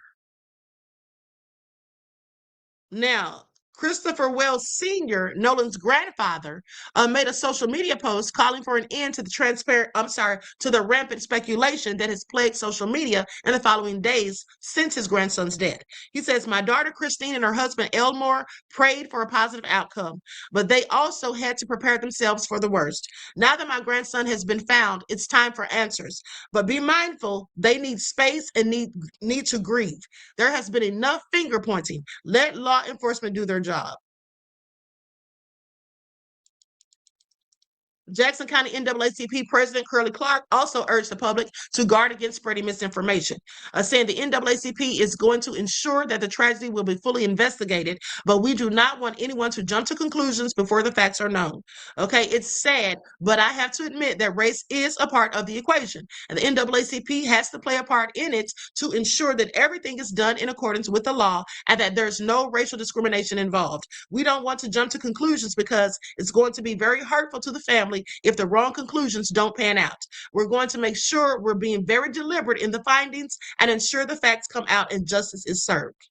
Now, Christopher Wells Sr., Nolan's grandfather, made a social media post calling for an end to the rampant speculation that has plagued social media in the following days since his grandson's death. He says, "My daughter Christine and her husband Elmore prayed for a positive outcome, but they also had to prepare themselves for the worst. Now that my grandson has been found, it's time for answers. But be mindful, they need space and need to grieve. There has been enough finger pointing. Let law enforcement do their job." Jackson County NAACP President Curly Clark also urged the public to guard against spreading misinformation, saying the NAACP is going to ensure that the tragedy will be fully investigated, but we do not want anyone to jump to conclusions before the facts are known. Okay, it's sad, but I have to admit that race is a part of the equation, and the NAACP has to play a part in it to ensure that everything is done in accordance with the law and that there's no racial discrimination involved. We don't want to jump to conclusions because it's going to be very hurtful to the family if the wrong conclusions don't pan out. We're going to make sure we're being very deliberate in the findings and ensure the facts come out and justice is served.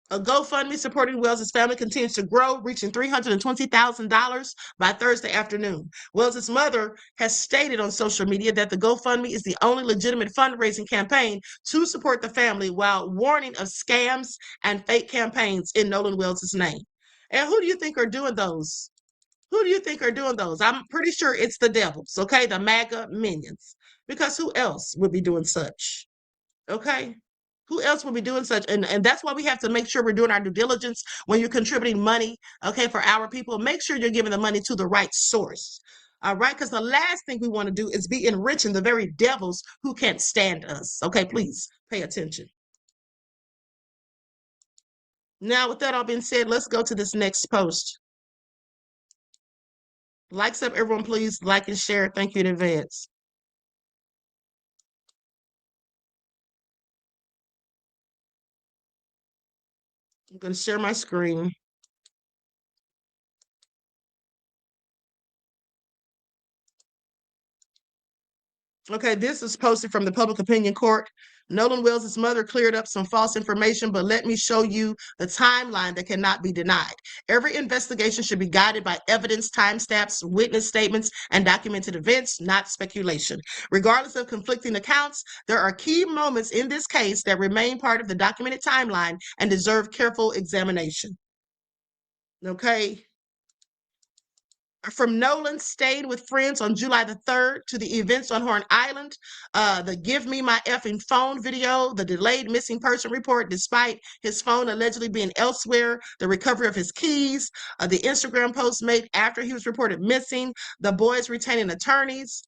A GoFundMe supporting Wells' family continues to grow, reaching $320,000 by Thursday afternoon. Wells' mother has stated on social media that the GoFundMe is the only legitimate fundraising campaign to support the family while warning of scams and fake campaigns in Nolan Wells' name. And who do you think are doing those? Who do you think are doing those? I'm pretty sure it's the devils, okay? The MAGA minions. Because who else would be doing such? Okay? Who else would be doing such? And that's why we have to make sure we're doing our due diligence when you're contributing money, okay, for our people. Make sure you're giving the money to the right source. All right? Because the last thing we want to do is be enriching the very devils who can't stand us. Okay, please pay attention. Now, with that all being said, let's go to this next post. Likes up, everyone, please like and share. Thank you in advance. I'm going to share my screen. Okay, this is posted from the Public Opinion Court. Nolan Wells' mother cleared up some false information, but let me show you the timeline that cannot be denied. Every investigation should be guided by evidence, timestamps, witness statements, and documented events, not speculation. Regardless of conflicting accounts, there are key moments in this case that remain part of the documented timeline and deserve careful examination. Okay. From Nolan staying with friends on July the 3rd to the events on Horn Island, the "Give Me My Effing Phone" video, the delayed missing person report despite his phone allegedly being elsewhere, the recovery of his keys, the Instagram post made after he was reported missing, the boys retaining attorneys,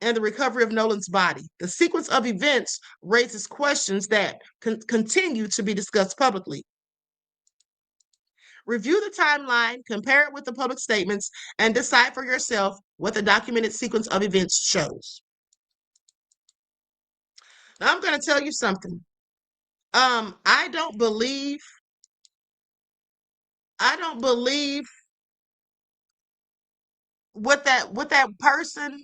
and the recovery of Nolan's body. The sequence of events raises questions that continue to be discussed publicly. Review the timeline, compare it with the public statements, and decide for yourself what the documented sequence of events shows. Now, I'm going to tell you something. I don't believe what that person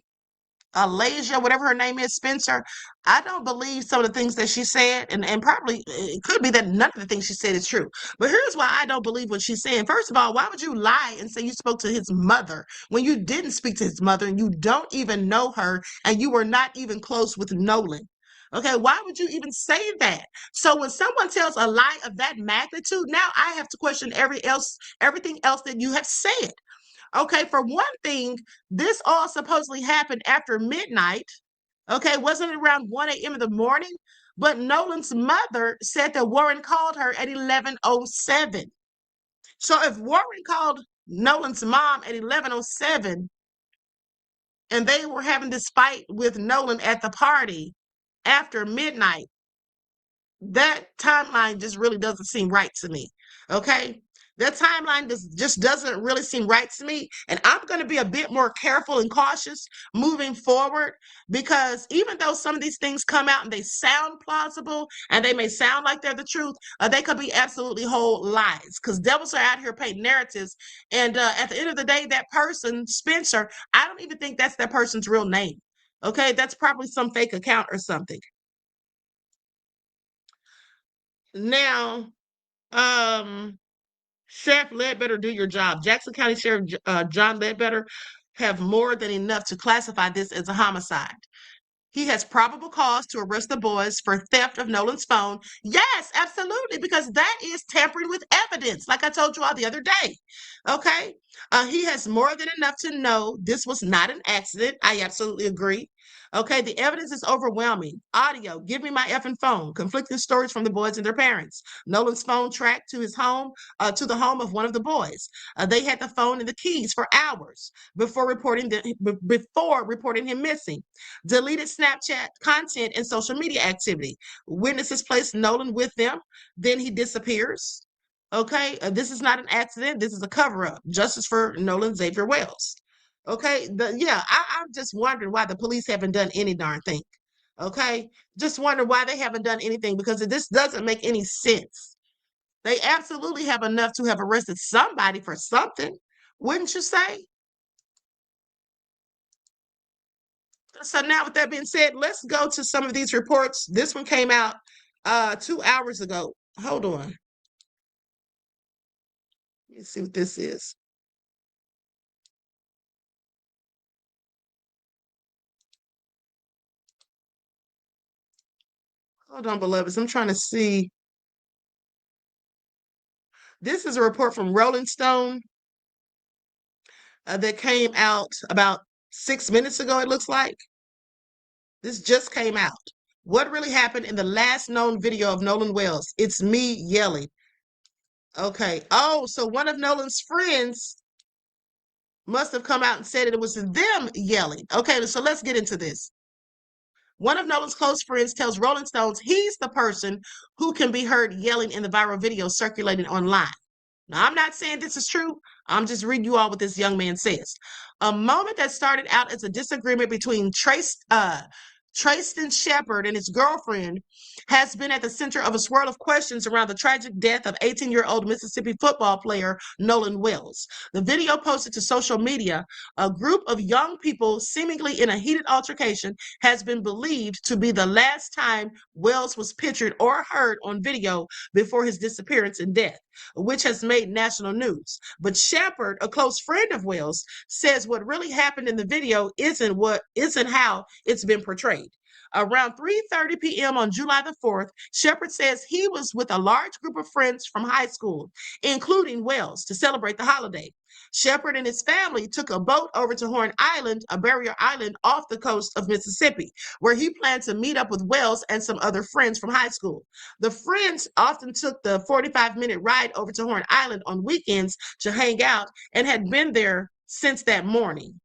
Alasia, whatever her name is, Spencer, I don't believe some of the things that she said, and probably it could be that none of the things she said is true. But here's why I don't believe what she's saying. First of all, why would you lie and say you spoke to his mother when you didn't speak to his mother and you don't even know her and you were not even close with Nolan? Okay, why would you even say that? So when someone tells a lie of that magnitude, now I have to question everything else that you have said. Okay, for one thing, this all supposedly happened after midnight. Okay, wasn't it around 1 a.m. in the morning? But Nolan's mother said that Warren called her at 11:07. So if Warren called Nolan's mom at 11:07 and they were having this fight with Nolan at the party after midnight, that timeline just really doesn't seem right to me. Okay. That timeline just doesn't really seem right to me. And I'm going to be a bit more careful and cautious moving forward because even though some of these things come out and they sound plausible and they may sound like they're the truth, they could be absolutely whole lies because devils are out here painting narratives. And at the end of the day, that person, Spencer, I don't even think that's that person's real name. Okay. That's probably some fake account or something. Now, Sheriff Ledbetter, do your job. Jackson County Sheriff John Ledbetter have more than enough to classify this as a homicide. He has probable cause to arrest the boys for theft of Nolan's phone. Yes, absolutely, because that is tampering with evidence, like I told you all the other day. Okay? He has more than enough to know this was not an accident. I absolutely agree. Okay, the evidence is overwhelming. Audio, give me my effing phone. Conflicting stories from the boys and their parents. Nolan's phone tracked to his home, to the home of one of the boys. They had the phone and the keys for hours before reporting him missing. Deleted Snapchat content and social media activity. Witnesses placed Nolan with them. Then he disappears. Okay, this is not an accident. This is a cover-up. Justice for Nolan Xavier Wells. Okay, I'm just wondering why the police haven't done any darn thing. Okay, just wonder why they haven't done anything because this doesn't make any sense. They absolutely have enough to have arrested somebody for something, wouldn't you say? So now with that being said, let's go to some of these reports. This one came out 2 hours ago. Hold on. Let's see what this is. Hold on, beloveds. I'm trying to see. This is a report from Rolling Stone that came out about 6 minutes ago, it looks like. This just came out. What really happened in the last known video of Nolan Wells? It's me yelling. Okay. Oh, so one of Nolan's friends must have come out and said it was them yelling. Okay, so let's get into this. One of Nolan's close friends tells Rolling Stones he's the person who can be heard yelling in the viral video circulating online. Now, I'm not saying this is true. I'm just reading you all what this young man says. A moment that started out as a disagreement between Trayston Shepard and his girlfriend has been at the center of a swirl of questions around the tragic death of 18-year-old Mississippi football player Nolan Wells. The video posted to social media, a group of young people seemingly in a heated altercation has been believed to be the last time Wells was pictured or heard on video before his disappearance and death, which has made national news. But Shepard, a close friend of Wells, says what really happened in the video isn't how it's been portrayed. Around 3:30 p.m. on July the 4th, Shepard says he was with a large group of friends from high school, including Wells, to celebrate the holiday. Shepard and his family took a boat over to Horn Island, a barrier island off the coast of Mississippi, where he planned to meet up with Wells and some other friends from high school. The friends often took the 45-minute ride over to Horn Island on weekends to hang out and had been there since that morning.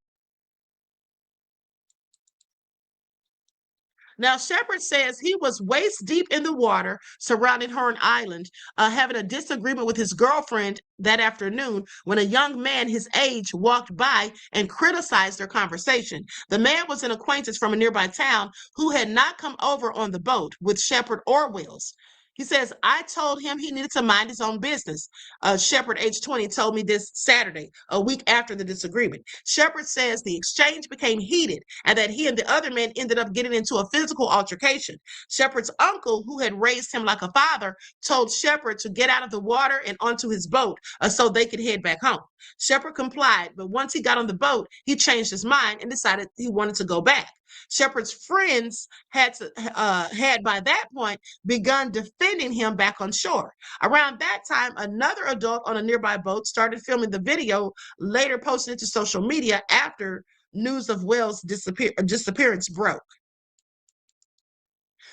Now, Shepard says he was waist deep in the water surrounding Horn Island, having a disagreement with his girlfriend that afternoon when a young man his age walked by and criticized their conversation. The man was an acquaintance from a nearby town who had not come over on the boat with Shepard or Wells. He says, I told him he needed to mind his own business. Shepard, age 20, told me this Saturday, a week after the disagreement. Shepard says the exchange became heated and that he and the other men ended up getting into a physical altercation. Shepard's uncle, who had raised him like a father, told Shepard to get out of the water and onto his boat so they could head back home. Shepard complied, but once he got on the boat, he changed his mind and decided he wanted to go back. Shepard's friends had by that point begun defending him back on shore. Around that time, another adult on a nearby boat started filming the video, later posted it to social media after news of Wells' disappearance broke.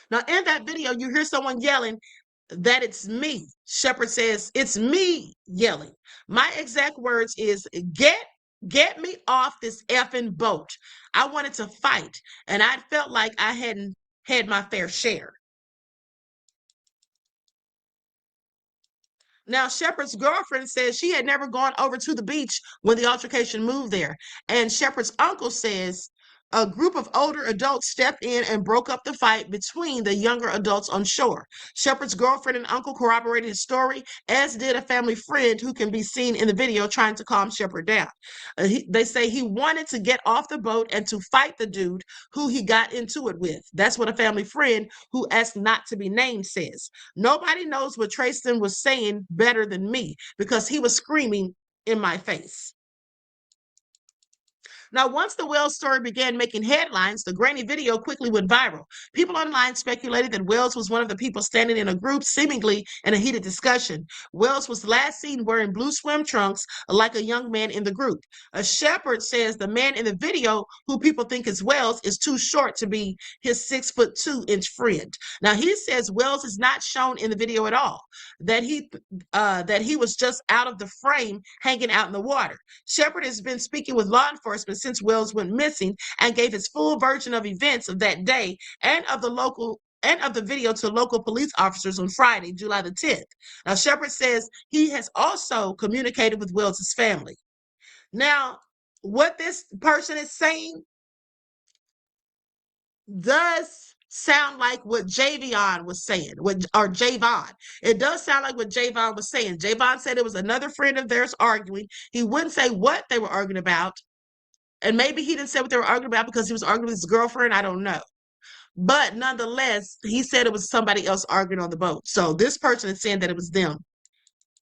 Now, in that video, you hear someone yelling that it's me. Shepard says, it's me yelling. My exact words is, get me off this effing boat. I wanted to fight, and I felt like I hadn't had my fair share. Now, Shepard's girlfriend says she had never gone over to the beach when the altercation moved there. And Shepard's uncle says a group of older adults stepped in and broke up the fight between the younger adults on shore. Shepard's girlfriend and uncle corroborated his story, as did a family friend who can be seen in the video trying to calm Shepard down. They say he wanted to get off the boat and to fight the dude who he got into it with. That's what a family friend who asked not to be named says. Nobody knows what Trayston was saying better than me because he was screaming in my face. Now, once the Wells story began making headlines, the grainy video quickly went viral. People online speculated that Wells was one of the people standing in a group, seemingly in a heated discussion. Wells was last seen wearing blue swim trunks like a young man in the group. A Shepard says the man in the video, who people think is Wells, is too short to be his 6'2" friend. Now, he says Wells is not shown in the video at all, that he was just out of the frame hanging out in the water. Shepard has been speaking with law enforcement since Wells went missing and gave his full version of events of that day and of the video to local police officers on Friday, July the 10th. Now, Shepard says he has also communicated with Wells' family. Now, what this person is saying does sound like what Jayvon was saying, or Jayvon. It does sound like what Jayvon was saying. Jayvon said it was another friend of theirs arguing. He wouldn't say what they were arguing about. And maybe he didn't say what they were arguing about because he was arguing with his girlfriend. I don't know. But nonetheless, he said it was somebody else arguing on the boat. So this person is saying that it was them.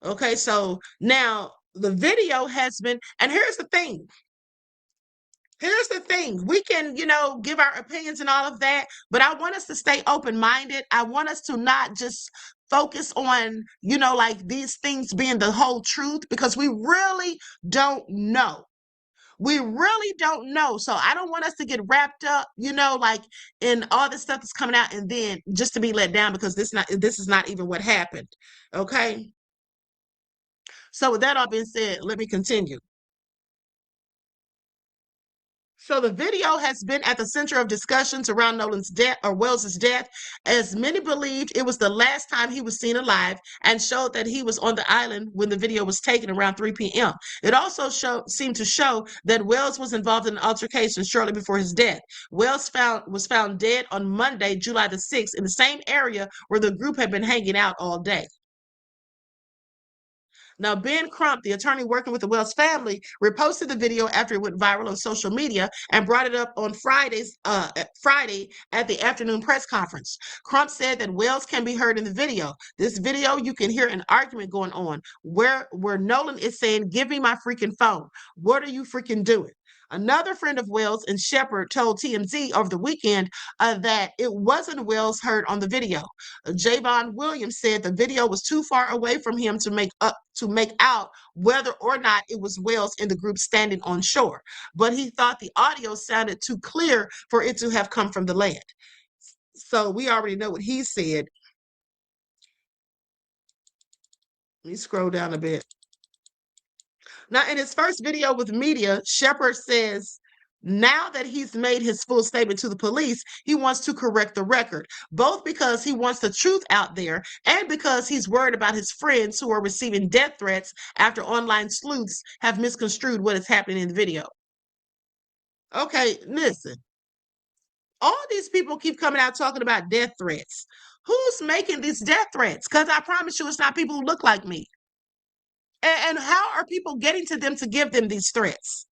Okay, so now the video has been, and here's the thing. We can, give our opinions and all of that, but I want us to stay open-minded. I want us to not just focus on, like these things being the whole truth, because we really don't know. We really don't know. So I don't want us to get wrapped up, like in all this stuff that's coming out and then just to be let down because this is not even what happened. Okay. So with that all being said, let me continue. So the video has been at the center of discussions around Nolan's death or Wells' death, as many believed it was the last time he was seen alive and showed that he was on the island when the video was taken around 3 p.m. It also seemed to show that Wells was involved in an altercation shortly before his death. Wells was found dead on Monday, July the 6th, in the same area where the group had been hanging out all day. Now, Ben Crump, the attorney working with the Wells family, reposted the video after it went viral on social media and brought it up on Friday at the afternoon press conference. Crump said that Wells can be heard in the video. This video, you can hear an argument going on where Nolan is saying, "Give me my freaking phone. What are you freaking doing?" Another friend of Wells and Shepard told TMZ over the weekend that it wasn't Wells heard on the video. Jayvon Williams said the video was too far away from him to make out whether or not it was Wells in the group standing on shore. But he thought the audio sounded too clear for it to have come from the land. So we already know what he said. Let me scroll down a bit. Now, in his first video with media, Shepard says now that he's made his full statement to the police, he wants to correct the record, both because he wants the truth out there and because he's worried about his friends who are receiving death threats after online sleuths have misconstrued what is happening in the video. Okay, listen. All these people keep coming out talking about death threats. Who's making these death threats? Because I promise you, it's not people who look like me. And how are people getting to them to give them these threats?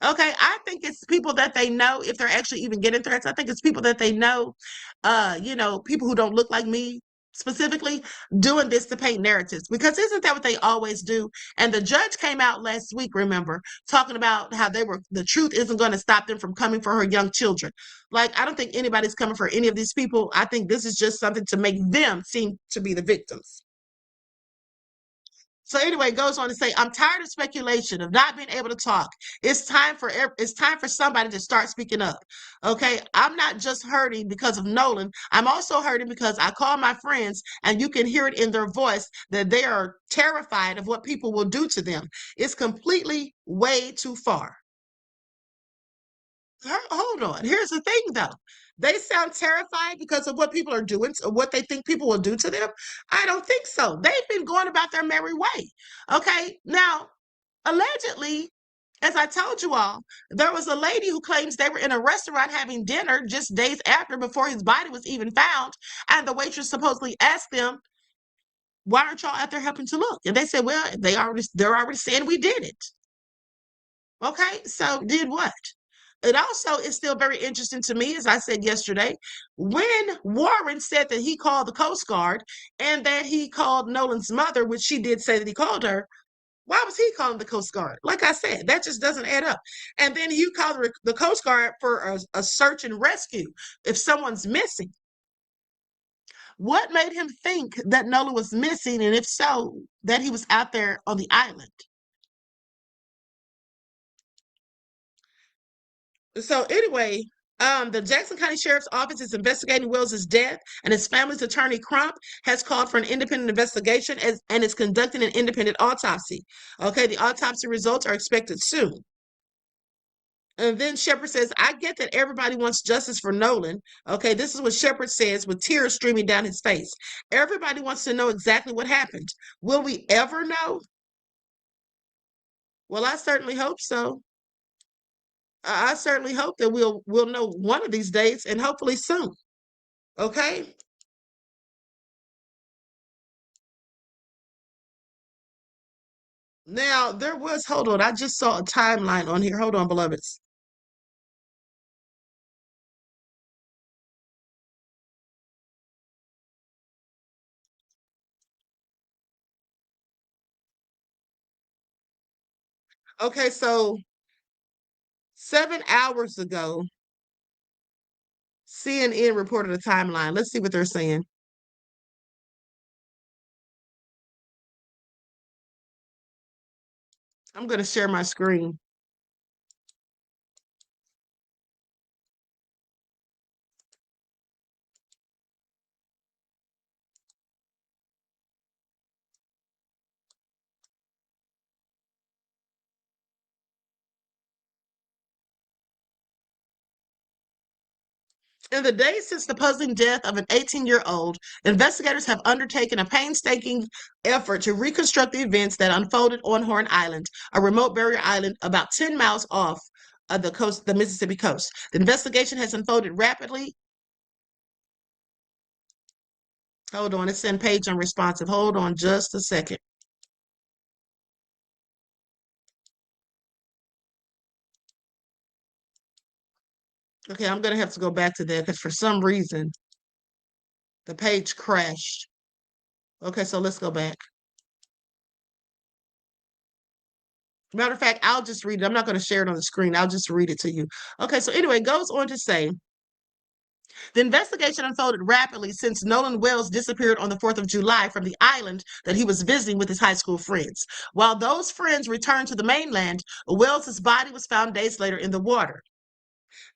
Okay, I think it's people that they know, if they're actually even getting threats. I think it's people that they know, people who don't look like me specifically, doing this to paint narratives. Because isn't that what they always do? And the judge came out last week, remember, talking about how the truth isn't going to stop them from coming for her young children. Like, I don't think anybody's coming for any of these people. I think this is just something to make them seem to be the victims. So anyway, it goes on to say, I'm tired of speculation, of not being able to talk. It's time for somebody to start speaking up. Okay, I'm not just hurting because of Nolan. I'm also hurting because I call my friends, and you can hear it in their voice that they are terrified of what people will do to them. It's completely way too far. Hold on. Here's the thing, though. They sound terrified because of what people are doing, or what they think people will do to them. I don't think so. They've been going about their merry way. Okay. Now, allegedly, as I told you all, there was a lady who claims they were in a restaurant having dinner just days after, before his body was even found. And the waitress supposedly asked them, why aren't y'all out there helping to look? And they said, well, they're already saying we did it. Okay. So did what? It also is still very interesting to me, as I said yesterday, when Warren said that he called the Coast Guard and that he called Nolan's mother, which she did say that he called her. Why was he calling the Coast Guard? Like I said, that just doesn't add up. And then you call the Coast Guard for a search and rescue if someone's missing. What made him think that Nolan was missing, and if so, that he was out there on the island? So anyway, the Jackson County Sheriff's Office is investigating Wills's death, and his family's attorney Crump has called for an independent investigation and is conducting an independent autopsy. Okay, the autopsy results are expected soon. And then Shepard says, I get that everybody wants justice for Nolan. Okay, this is what Shepard says with tears streaming down his face. Everybody wants to know exactly what happened. Will we ever know? Well, I certainly hope so. I certainly hope that we'll know one of these days, and hopefully soon. Okay. Now hold on, I just saw a timeline on here. Hold on, beloveds. Okay, so 7 hours ago, CNN reported a timeline. Let's see what they're saying. I'm going to share my screen. In the days since the puzzling death of an 18-year-old, investigators have undertaken a painstaking effort to reconstruct the events that unfolded on Horn Island, a remote barrier island about 10 miles off of the Mississippi coast. The investigation has unfolded rapidly. Hold on, it's saying page unresponsive. Hold on just a second. Okay, I'm going to have to go back to that because for some reason the page crashed. Okay, so let's go back. Matter of fact, I'll just read it. I'm not going to share it on the screen. I'll just read it to you. Okay, so anyway, it goes on to say, the investigation unfolded rapidly since Nolan Wells disappeared on the 4th of July from the island that he was visiting with his high school friends. While those friends returned to the mainland, Wells's body was found days later in the water.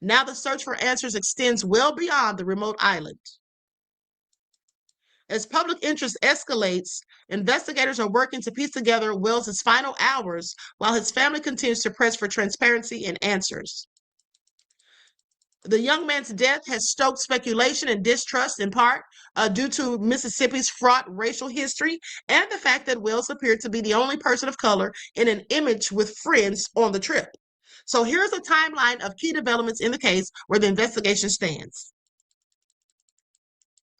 Now the search for answers extends well beyond the remote island. As public interest escalates, investigators are working to piece together Wells's final hours while his family continues to press for transparency and answers. The young man's death has stoked speculation and distrust, in part due to Mississippi's fraught racial history and the fact that Wells appeared to be the only person of color in an image with friends on the trip. So here's a timeline of key developments in the case where the investigation stands.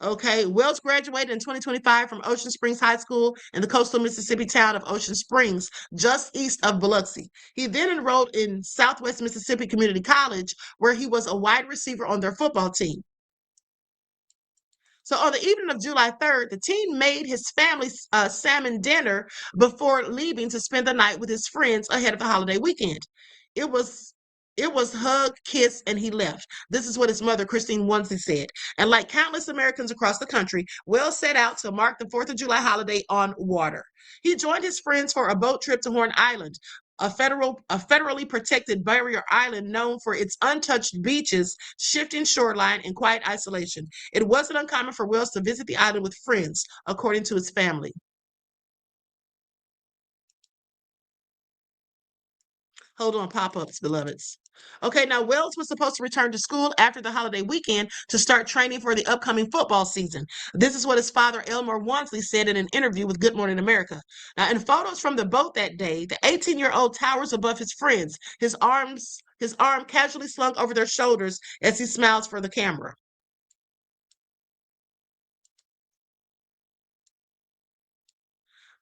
Okay, Wells graduated in 2025 from Ocean Springs High School in the coastal Mississippi town of Ocean Springs, just east of Biloxi. He then enrolled in Southwest Mississippi Community College, where he was a wide receiver on their football team. So on the evening of July 3rd, the teen made his family's salmon dinner before leaving to spend the night with his friends ahead of the holiday weekend. It was hug, kiss, and he left. This is what his mother, Christine Wonsley, said. And like countless Americans across the country, Wells set out to mark the 4th of July holiday on water. He joined his friends for a boat trip to Horn Island, a federally protected barrier island known for its untouched beaches, shifting shoreline, and quiet isolation. It wasn't uncommon for Wells to visit the island with friends, according to his family. Hold on, pop-ups, beloveds. Okay, now Wells was supposed to return to school after the holiday weekend to start training for the upcoming football season. This is what his father, Elmer Wansley, said in an interview with Good Morning America. Now, in photos from the boat that day, the 18-year-old towers above his friends, his arm casually slung over their shoulders as he smiles for the camera.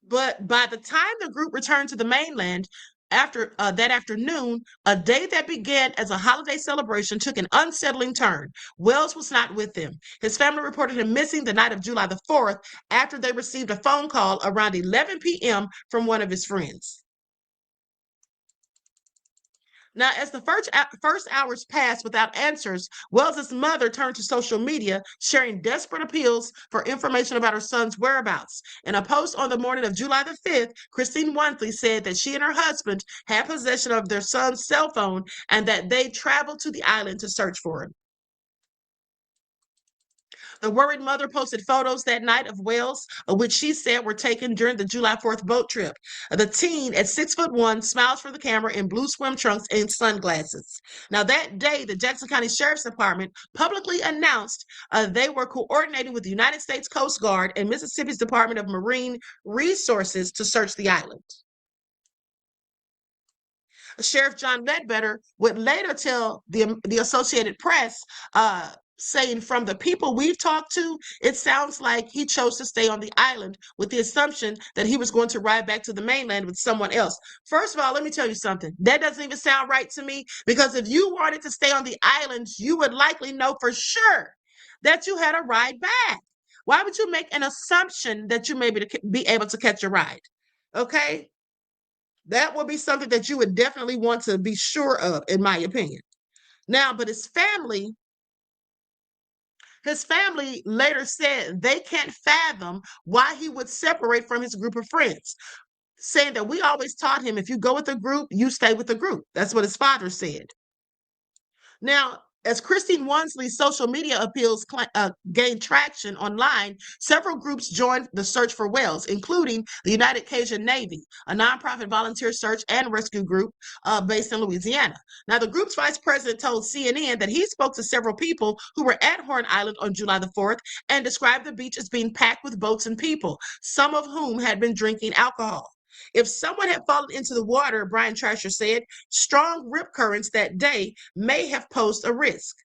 But by the time the group returned to the mainland, after that afternoon, a day that began as a holiday celebration took an unsettling turn. Wells was not with them. His family reported him missing the night of July the 4th after they received a phone call around 11 p.m. from one of his friends. Now, as the first hours passed without answers, Wells's mother turned to social media, sharing desperate appeals for information about her son's whereabouts. In a post on the morning of July the 5th, Christine Wonsley said that she and her husband had possession of their son's cell phone and that they traveled to the island to search for him. The worried mother posted photos that night of Wells, which she said were taken during the July 4th boat trip. The teen, at 6'1", smiles for the camera in blue swim trunks and sunglasses. Now, that day, the Jackson County Sheriff's Department publicly announced they were coordinating with the United States Coast Guard and Mississippi's Department of Marine Resources to search the island. Sheriff John Ledbetter would later tell the Associated Press, saying, from the people we've talked to, it sounds like he chose to stay on the island with the assumption that he was going to ride back to the mainland with someone else. First of all, let me tell you something. That doesn't even sound right to me, because if you wanted to stay on the island, you would likely know for sure that you had a ride back. Why would you make an assumption that you may be able to catch a ride? Okay? That would be something that you would definitely want to be sure of, in my opinion. Now, but his family later said they can't fathom why he would separate from his group of friends, saying that we always taught him, if you go with a group, you stay with the group. That's what his father said. Now, as Christine Wonsley's social media appeals gained traction online, several groups joined the search for Wells, including the United Cajun Navy, a nonprofit volunteer search and rescue group based in Louisiana. Now, the group's vice president told CNN that he spoke to several people who were at Horn Island on July the 4th and described the beach as being packed with boats and people, some of whom had been drinking alcohol. If someone had fallen into the water, Brian Trasher said, strong rip currents that day may have posed a risk.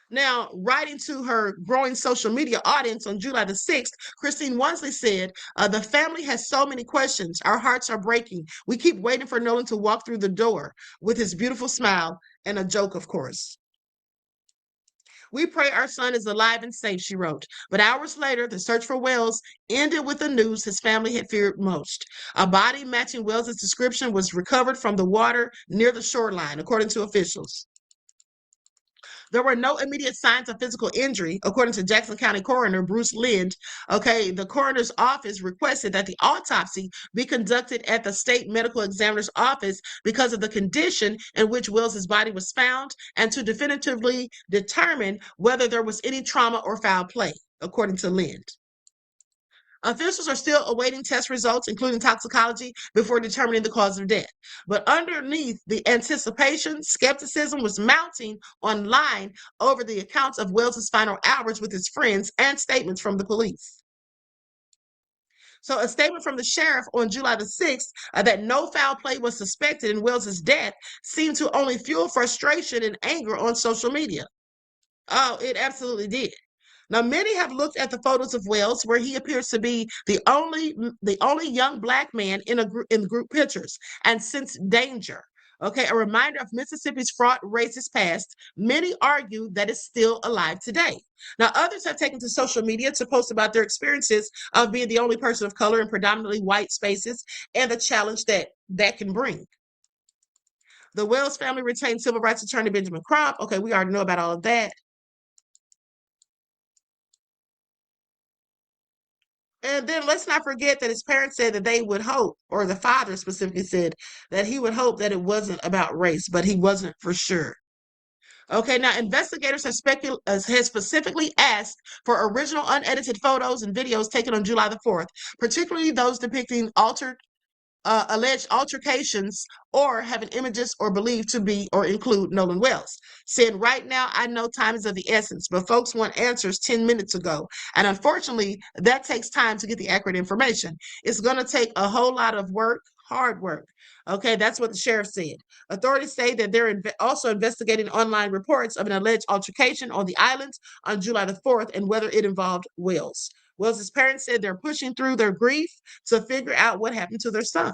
Now, writing to her growing social media audience on July the 6th, Christine Wonsley said, the family has so many questions. Our hearts are breaking. We keep waiting for Nolan to walk through the door with his beautiful smile and a joke, of course. We pray our son is alive and safe, she wrote. But hours later, the search for Wells ended with the news his family had feared most. A body matching Wells's description was recovered from the water near the shoreline, according to officials. There were no immediate signs of physical injury, according to Jackson County Coroner Bruce Lind. Okay, the coroner's office requested that the autopsy be conducted at the state medical examiner's office because of the condition in which Wells's body was found, and to definitively determine whether there was any trauma or foul play, according to Lind. Officials are still awaiting test results, including toxicology, before determining the cause of death. But underneath the anticipation, skepticism was mounting online over the accounts of Wells's final hours with his friends and statements from the police. So a statement from the sheriff on July the 6th that no foul play was suspected in Wells's death seemed to only fuel frustration and anger on social media. Oh, it absolutely did. Now, many have looked at the photos of Wells, where he appears to be the only young black man in group pictures, and sensed danger. Okay, a reminder of Mississippi's fraught racist past. Many argue that it's still alive today. Now, others have taken to social media to post about their experiences of being the only person of color in predominantly white spaces and the challenge that can bring. The Wells family retained civil rights attorney Benjamin Crump. Okay, we already know about all of that. And then let's not forget that his parents said that they would hope, or the father specifically said that he would hope that it wasn't about race, but he wasn't for sure. Okay, now investigators have specifically asked for original unedited photos and videos taken on July the 4th, particularly those depicting alleged altercations or having images or believed to be or include Nolan Wells. Saying right now, I know time is of the essence, but folks want answers 10 minutes ago. And unfortunately, that takes time to get the accurate information. It's going to take a whole lot of work, hard work. Okay, that's what the sheriff said. Authorities say that they're also investigating online reports of an alleged altercation on the island on July the 4th and whether it involved Wells. Wells's parents said they're pushing through their grief to figure out what happened to their son.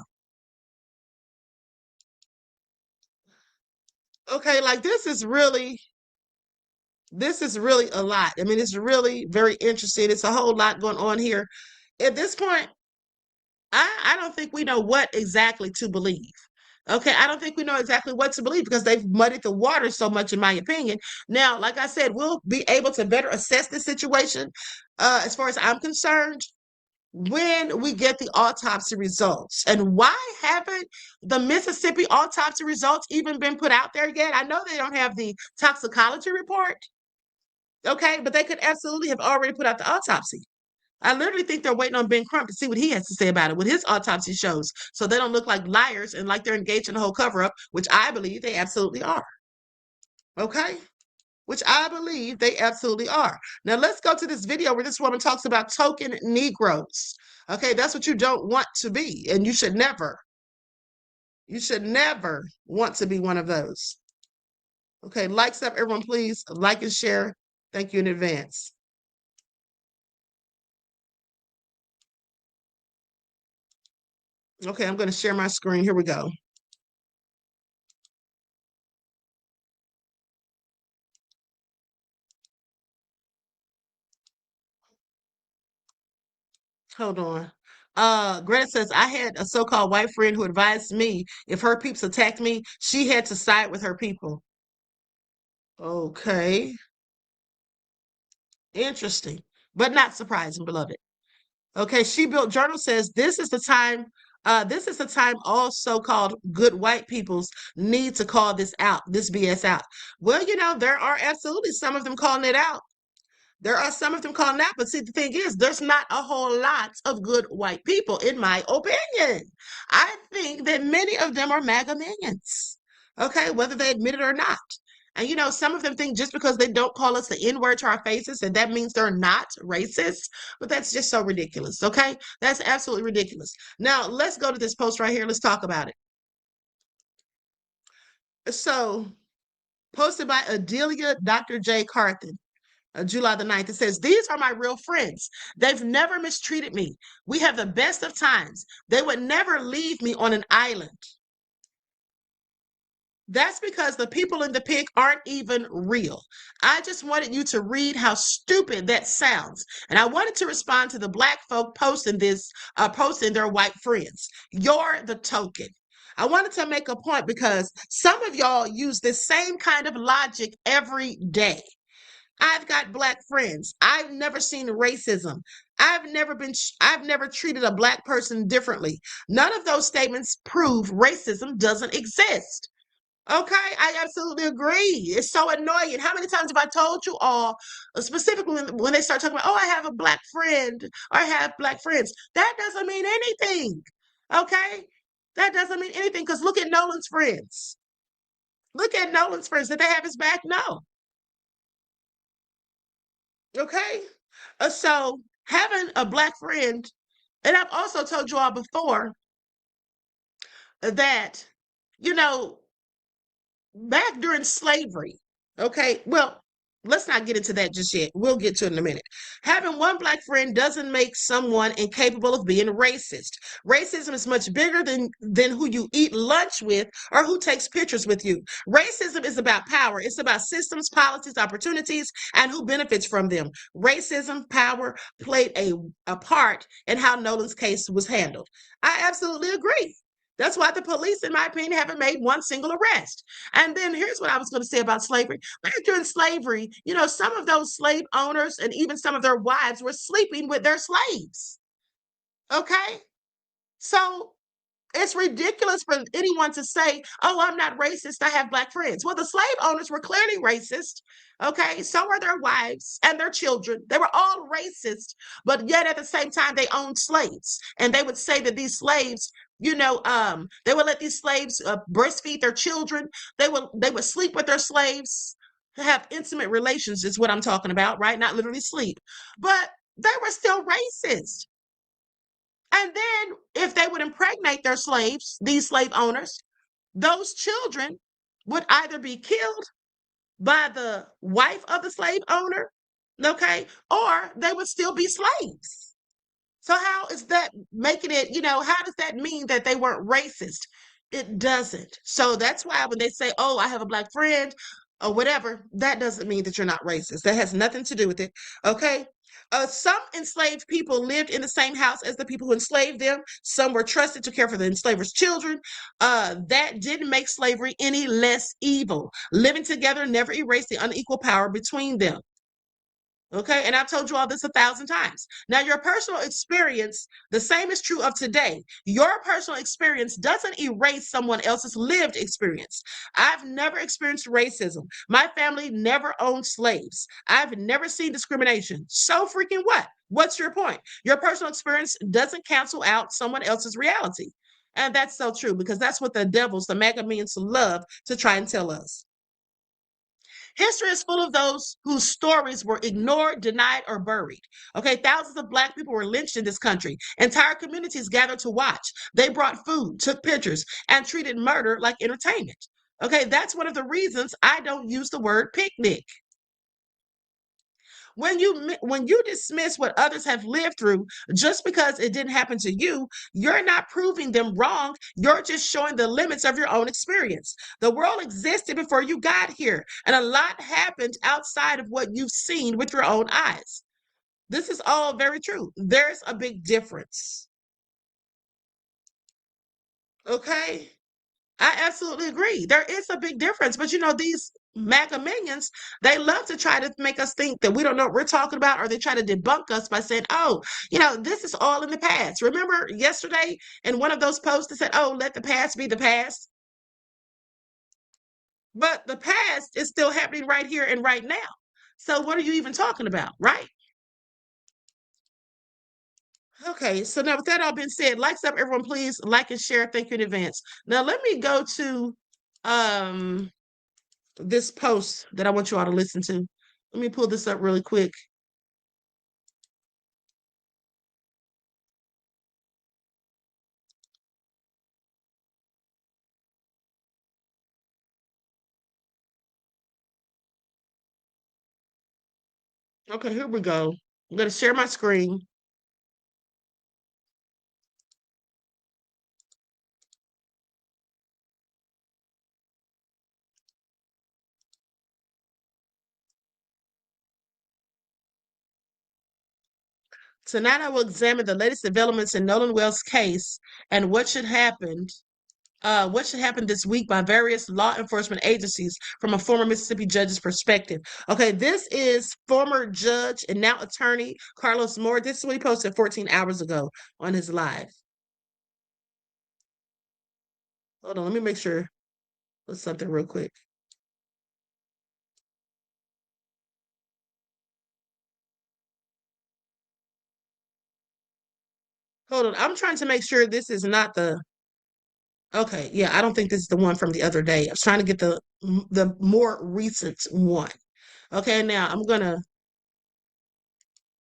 Okay, like this is really a lot. I mean, it's really very interesting. It's a whole lot going on here. At this point, I don't think we know what exactly to believe. Okay, I don't think we know exactly what to believe because they've muddied the water so much, in my opinion. Now, like I said, we'll be able to better assess the situation, as far as I'm concerned, when we get the autopsy results. And why haven't the Mississippi autopsy results even been put out there yet? I know they don't have the toxicology report, okay, but they could absolutely have already put out the autopsy. I literally think they're waiting on Ben Crump to see what he has to say about it, what his autopsy shows, so they don't look like liars and like they're engaged in a whole cover-up, which I believe they absolutely are. Okay? Which I believe they absolutely are. Now let's go to this video where this woman talks about token Negroes. Okay, that's what you don't want to be, and you should never want to be one of those. Okay, likes up, everyone, please. Like and share. Thank you in advance. Okay, I'm going to share my screen. Here we go. Hold on. Greta says, I had a so-called white friend who advised me if her peeps attacked me, she had to side with her people. Okay. Interesting, but not surprising, beloved. Okay, She Built Journal says this is the time all so-called good white peoples need to call this out, this BS out. Well, there are absolutely some of them calling it out. There are some of them calling out, but see, the thing is, there's not a whole lot of good white people, in my opinion. I think that many of them are MAGA minions, okay, whether they admit it or not. And some of them think just because they don't call us the N-word to our faces, and that means they're not racist. But that's just so ridiculous, okay? That's absolutely ridiculous. Now, let's go to this post right here. Let's talk about it. So, posted by Adelia Dr. J. Carthen. July the 9th. It says, these are my real friends. They've never mistreated me. We have the best of times. They would never leave me on an island. That's because the people in the pic aren't even real. I just wanted you to read how stupid that sounds. And I wanted to respond to the black folk posting their white friends. You're the token. I wanted to make a point because some of y'all use this same kind of logic every day. I've got black friends. I've never seen racism. I've never treated a black person differently. None of those statements prove racism doesn't exist. Okay, I absolutely agree. It's so annoying. How many times have I told you all, specifically when they start talking about, oh, I have a black friend, or I have black friends. That doesn't mean anything. Okay? That doesn't mean anything because look at Nolan's friends. Look at Nolan's friends. Did they have his back? No. Okay? So having a black friend, and I've also told you all before that, back during slavery, okay, well, Let's not get into that just yet. We'll get to it in a minute. Having one black friend doesn't make someone incapable of being racist. Racism is much bigger than who you eat lunch with or who takes pictures with you. Racism is about power. It's about systems, policies, opportunities, and who benefits from them. Racism, power played a part in how Nolan's case was handled. I absolutely agree. That's why the police, in my opinion, haven't made one single arrest. And then here's what I was going to say about slavery. Back during slavery, you know, some of those slave owners and even some of their wives were sleeping with their slaves. Okay? So it's ridiculous for anyone to say, oh, I'm not racist. I have black friends. Well, the slave owners were clearly racist. Okay. So were their wives and their children. They were all racist, but yet at the same time, they owned slaves. And they would say that these slaves, they would let these slaves breastfeed their children. They would sleep with their slaves, have intimate relations, is what I'm talking about, right? Not literally sleep, but they were still racist. And then if they would impregnate their slaves, these slave owners, those children would either be killed by the wife of the slave owner, okay, or they would still be slaves. So how is that making it, how does that mean that they weren't racist? It doesn't. So that's why when they say, oh, I have a black friend or whatever, that doesn't mean that you're not racist. That has nothing to do with it. Okay. Some enslaved people lived in the same house as the people who enslaved them. Some were trusted to care for the enslavers' children. That didn't make slavery any less evil. Living together never erased the unequal power between them. Okay, and I've told you all this 1,000 times. Now, your personal experience, the same is true of today. Your personal experience doesn't erase someone else's lived experience. I've never experienced racism. My family never owned slaves. I've never seen discrimination. So freaking what? What's your point? Your personal experience doesn't cancel out someone else's reality. And that's so true because that's what the devils, the MAGA means, love to try and tell us. History is full of those whose stories were ignored, denied, or buried. Okay, thousands of Black people were lynched in this country. Entire communities gathered to watch. They brought food, took pictures, and treated murder like entertainment. Okay, that's one of the reasons I don't use the word picnic. When you dismiss what others have lived through just because it didn't happen to you, you're not proving them wrong. You're just showing the limits of your own experience. The world existed before you got here, and a lot happened outside of what you've seen with your own eyes. This is all very true. There's a big difference. Okay? I absolutely agree. There is a big difference. But these MAGA minions, they love to try to make us think that we don't know what we're talking about, or they try to debunk us by saying, oh, this is all in the past. Remember yesterday in one of those posts that said, oh, let the past be the past? But the past is still happening right here and right now. So what are you even talking about, right? Okay, so now with that all being said, likes up, everyone, please like and share. Thank you in advance. Now let me go to this post that I want you all to listen to. Let me pull this up really quick. Okay, here we go. I'm going to share my screen. Tonight I will examine the latest developments in Nolan Wells' case and what should happen this week by various law enforcement agencies from a former Mississippi judge's perspective. Okay, this is former judge and now attorney Carlos Moore. This is what he posted 14 hours ago on his live. Hold on, let me make sure there's something real quick. Hold on, I'm trying to make sure this is not the. Okay, yeah, I don't think this is the one from the other day. I was trying to get the more recent one. Okay, now I'm gonna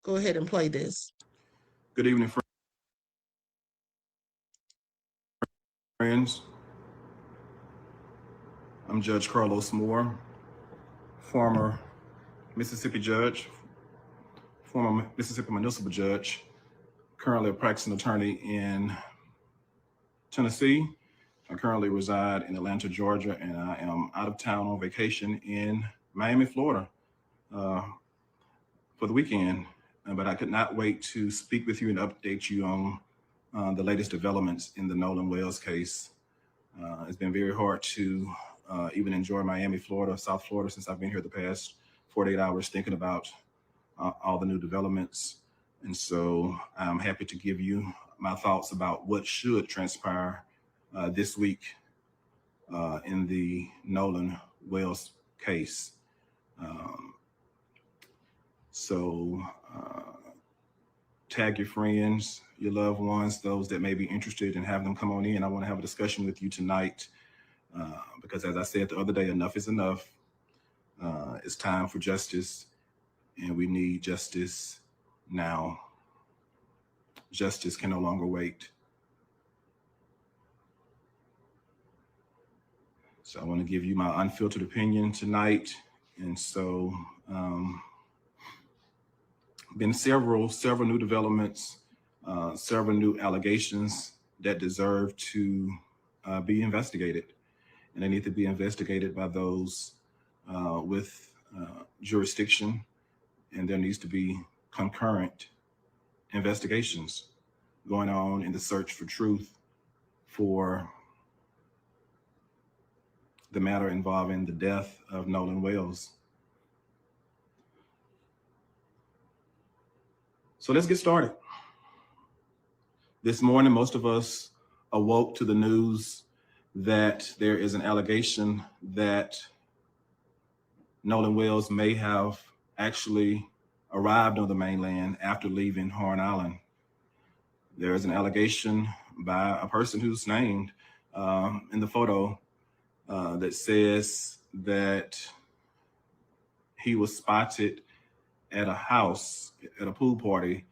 go ahead and play this. Good evening, friends. I'm Judge Carlos Moore, former Mississippi judge, former Mississippi municipal judge, currently a practicing attorney in Tennessee. I currently reside in Atlanta, Georgia, and I am out of town on vacation in Miami, Florida for the weekend. But I could not wait to speak with you and update you on the latest developments in the Nolan Wells case. It's been very hard to even enjoy Miami, Florida, South Florida, since I've been here the past 48 hours thinking about all the new developments. And so I'm happy to give you my thoughts about what should transpire this week in the Nolan Wells case. So tag your friends, your loved ones, those that may be interested, and have them come on in. I want to have a discussion with you tonight because, as I said the other day, enough is enough. It's time for justice, and we need justice now. Justice can no longer wait. So I want to give you my unfiltered opinion tonight. And so been several new developments, several new allegations that deserve to be investigated. And they need to be investigated by those with jurisdiction. And there needs to be concurrent investigations going on in the search for truth for the matter involving the death of Nolan Wells. So let's get started. This morning, most of us awoke to the news that there is an allegation that Nolan Wells may have actually arrived on the mainland after leaving Horn Island. There is an allegation by a person who's named in the photo that says that he was spotted at a house at a pool party.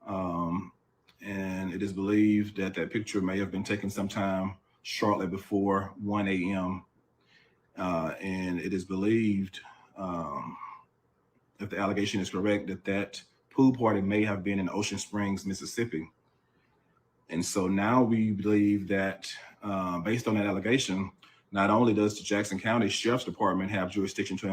And it is believed that that picture may have been taken sometime shortly before 1 a.m. And it is believed, if the allegation is correct, that that pool party may have been in Ocean Springs, Mississippi. And so now we believe that based on that allegation, not only does the Jackson County Sheriff's Department have jurisdiction to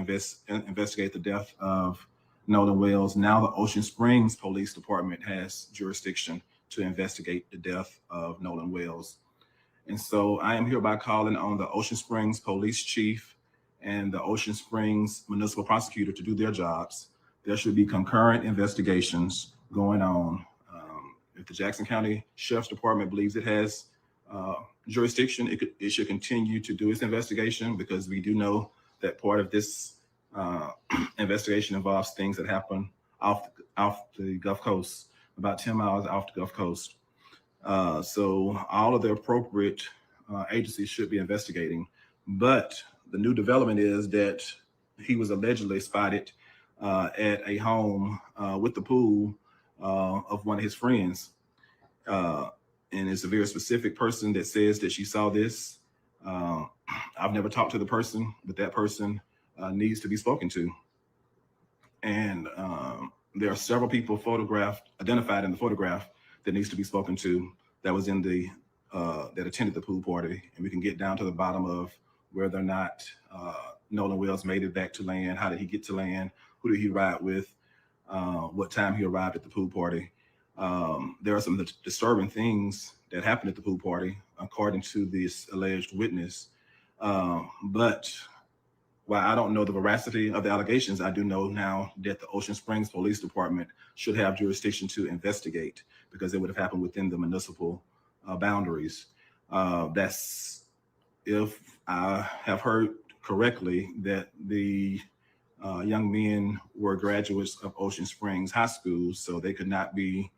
investigate the death of Nolan Wells, now the Ocean Springs Police Department has jurisdiction to investigate the death of Nolan Wells. And so I am hereby calling on the Ocean Springs Police Chief and the Ocean Springs Municipal Prosecutor to do their jobs. There should be concurrent investigations going on. If the Jackson County Sheriff's Department believes it has jurisdiction, it should continue to do its investigation, because we do know that part of this investigation involves things that happen off the Gulf Coast, about 10 miles off the Gulf Coast. So all of the appropriate agencies should be investigating. But the new development is that he was allegedly spotted at a home with the pool of one of his friends. And it's a very specific person that says that she saw this. I've never talked to the person, but that person needs to be spoken to. And there are several people identified in the photograph that needs to be spoken to, that was in the that attended the pool party. And we can get down to the bottom of whether or not Nolan Wells made it back to land. How did he get to land? Who did he ride with? What time he arrived at the pool party? There are some disturbing things that happened at the pool party, according to this alleged witness. But while I don't know the veracity of the allegations, I do know now that the Ocean Springs Police Department should have jurisdiction to investigate, because it would have happened within the municipal boundaries. That's, if I have heard correctly, that the young men were graduates of Ocean Springs High School, so they could not be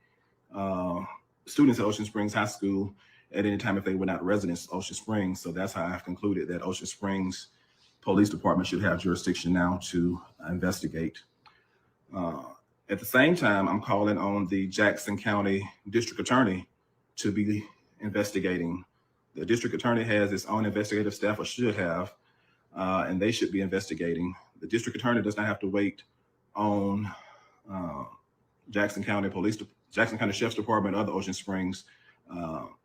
students at Ocean Springs High School at any time if they were not residents of Ocean Springs. So that's how I've concluded that Ocean Springs Police Department should have jurisdiction now to investigate. At the same time, I'm calling on the Jackson County District Attorney to be investigating. The District Attorney has its own investigative staff, or should have, and they should be investigating. The District Attorney does not have to wait on Jackson County Sheriff's Department, or the Ocean Springs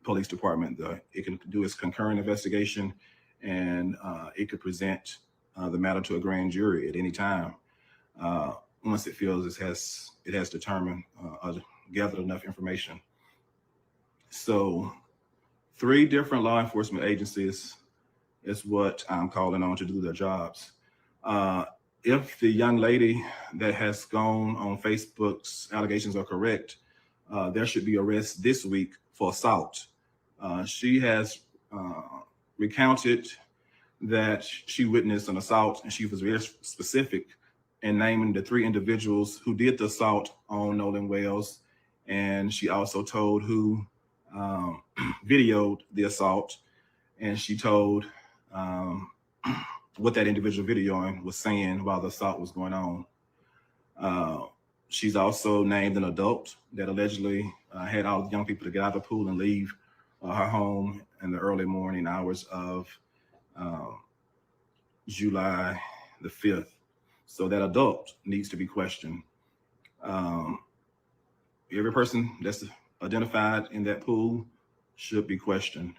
Police Department. It can do its concurrent investigation, and it could present the matter to a grand jury at any time once it feels it has determined or gathered enough information. So 3 different law enforcement agencies is what I'm calling on to do their jobs. If the young lady that has gone on Facebook's allegations are correct, there should be arrest this week for assault. She has recounted that she witnessed an assault, and she was very specific in naming the 3 individuals who did the assault on Nolan Wells. And she also told who videoed the assault, and she told what that individual videoing was saying while the assault was going on. She's also named an adult that allegedly had all the young people to get out of the pool and leave her home in the early morning hours of July the 5th. So that adult needs to be questioned. Every person that's identified in that pool should be questioned.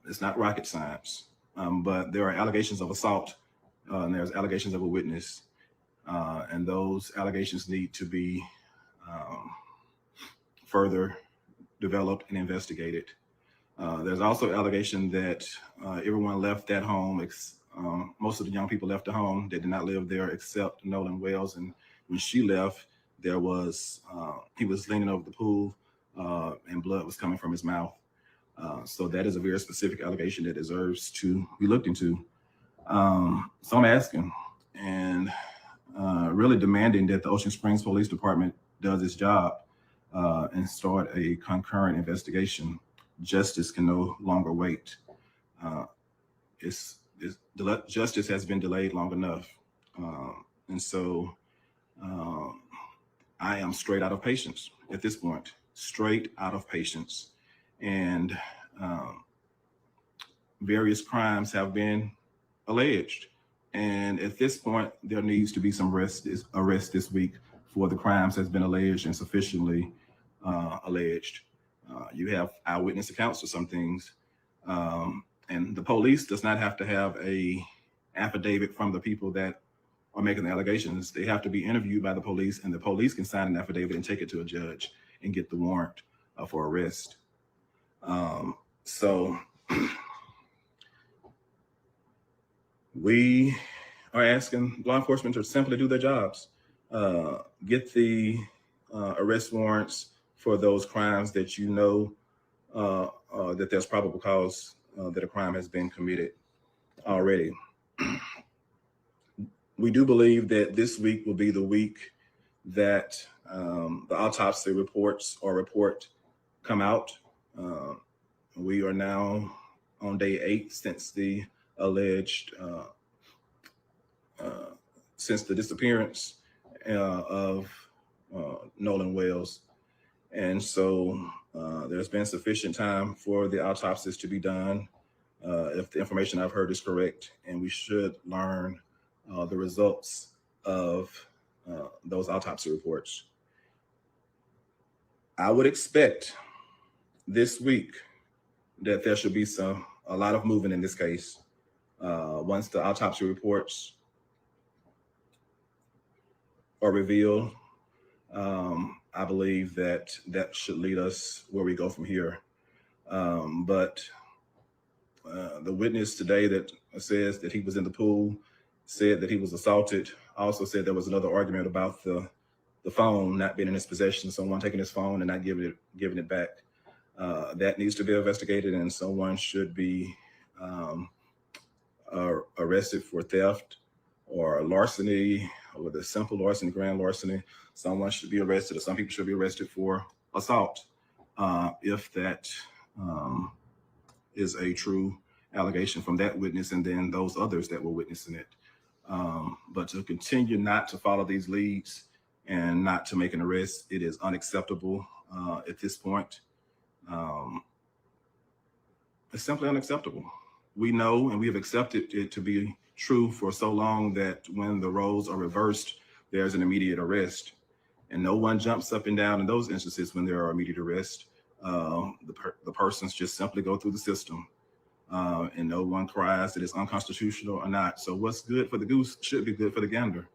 It's not rocket science, but there are allegations of assault, and there's allegations of a witness, and those allegations need to be further developed and investigated. There's also allegation that everyone left that home. Most of the young people left the home. They did not live there except Nolan Wells. And when she left, there was he was leaning over the pool, and blood was coming from his mouth. So that is a very specific allegation that deserves to be looked into. So I'm asking and really demanding that the Ocean Springs Police Department does its job and start a concurrent investigation. Justice can no longer wait. Justice has been delayed long enough. And so I am straight out of patience at this point, straight out of patience. And various crimes have been alleged. And at this point, there needs to be some arrest this week for the crimes that's been alleged and sufficiently alleged. You have eyewitness accounts for some things. And the police does not have to have a affidavit from the people that are making the allegations. They have to be interviewed by the police, and the police can sign an affidavit and take it to a judge and get the warrant for arrest. So we are asking law enforcement to simply do their jobs, get the arrest warrants for those crimes that you know that there's probable cause that a crime has been committed already. We do believe that this week will be the week that the autopsy report come out. We are now on day 8 since the alleged since the disappearance of Nolan Wells. And so there's been sufficient time for the autopsies to be done, if the information I've heard is correct, and we should learn the results of those autopsy reports. I would expect this week that there should be a lot of movement in this case. Once the autopsy reports are revealed, I believe that should lead us where we go from here. But the witness today that says that he was in the pool said that he was assaulted. Also said there was another argument about the phone not being in his possession, someone taking his phone and not giving it back. That needs to be investigated, and someone should be arrested for theft or larceny, or the simple larceny, grand larceny. Someone should be arrested, or some people should be arrested for assault, if that is a true allegation from that witness and then those others that were witnessing it. But to continue not to follow these leads and not to make an arrest, it is unacceptable at this point. It's simply unacceptable. We know and we have accepted it to be true for so long that when the roles are reversed, there's an immediate arrest. And no one jumps up and down in those instances when there are immediate arrests. The persons just simply go through the system, and no one cries that it's unconstitutional or not. So what's good for the goose should be good for the gander.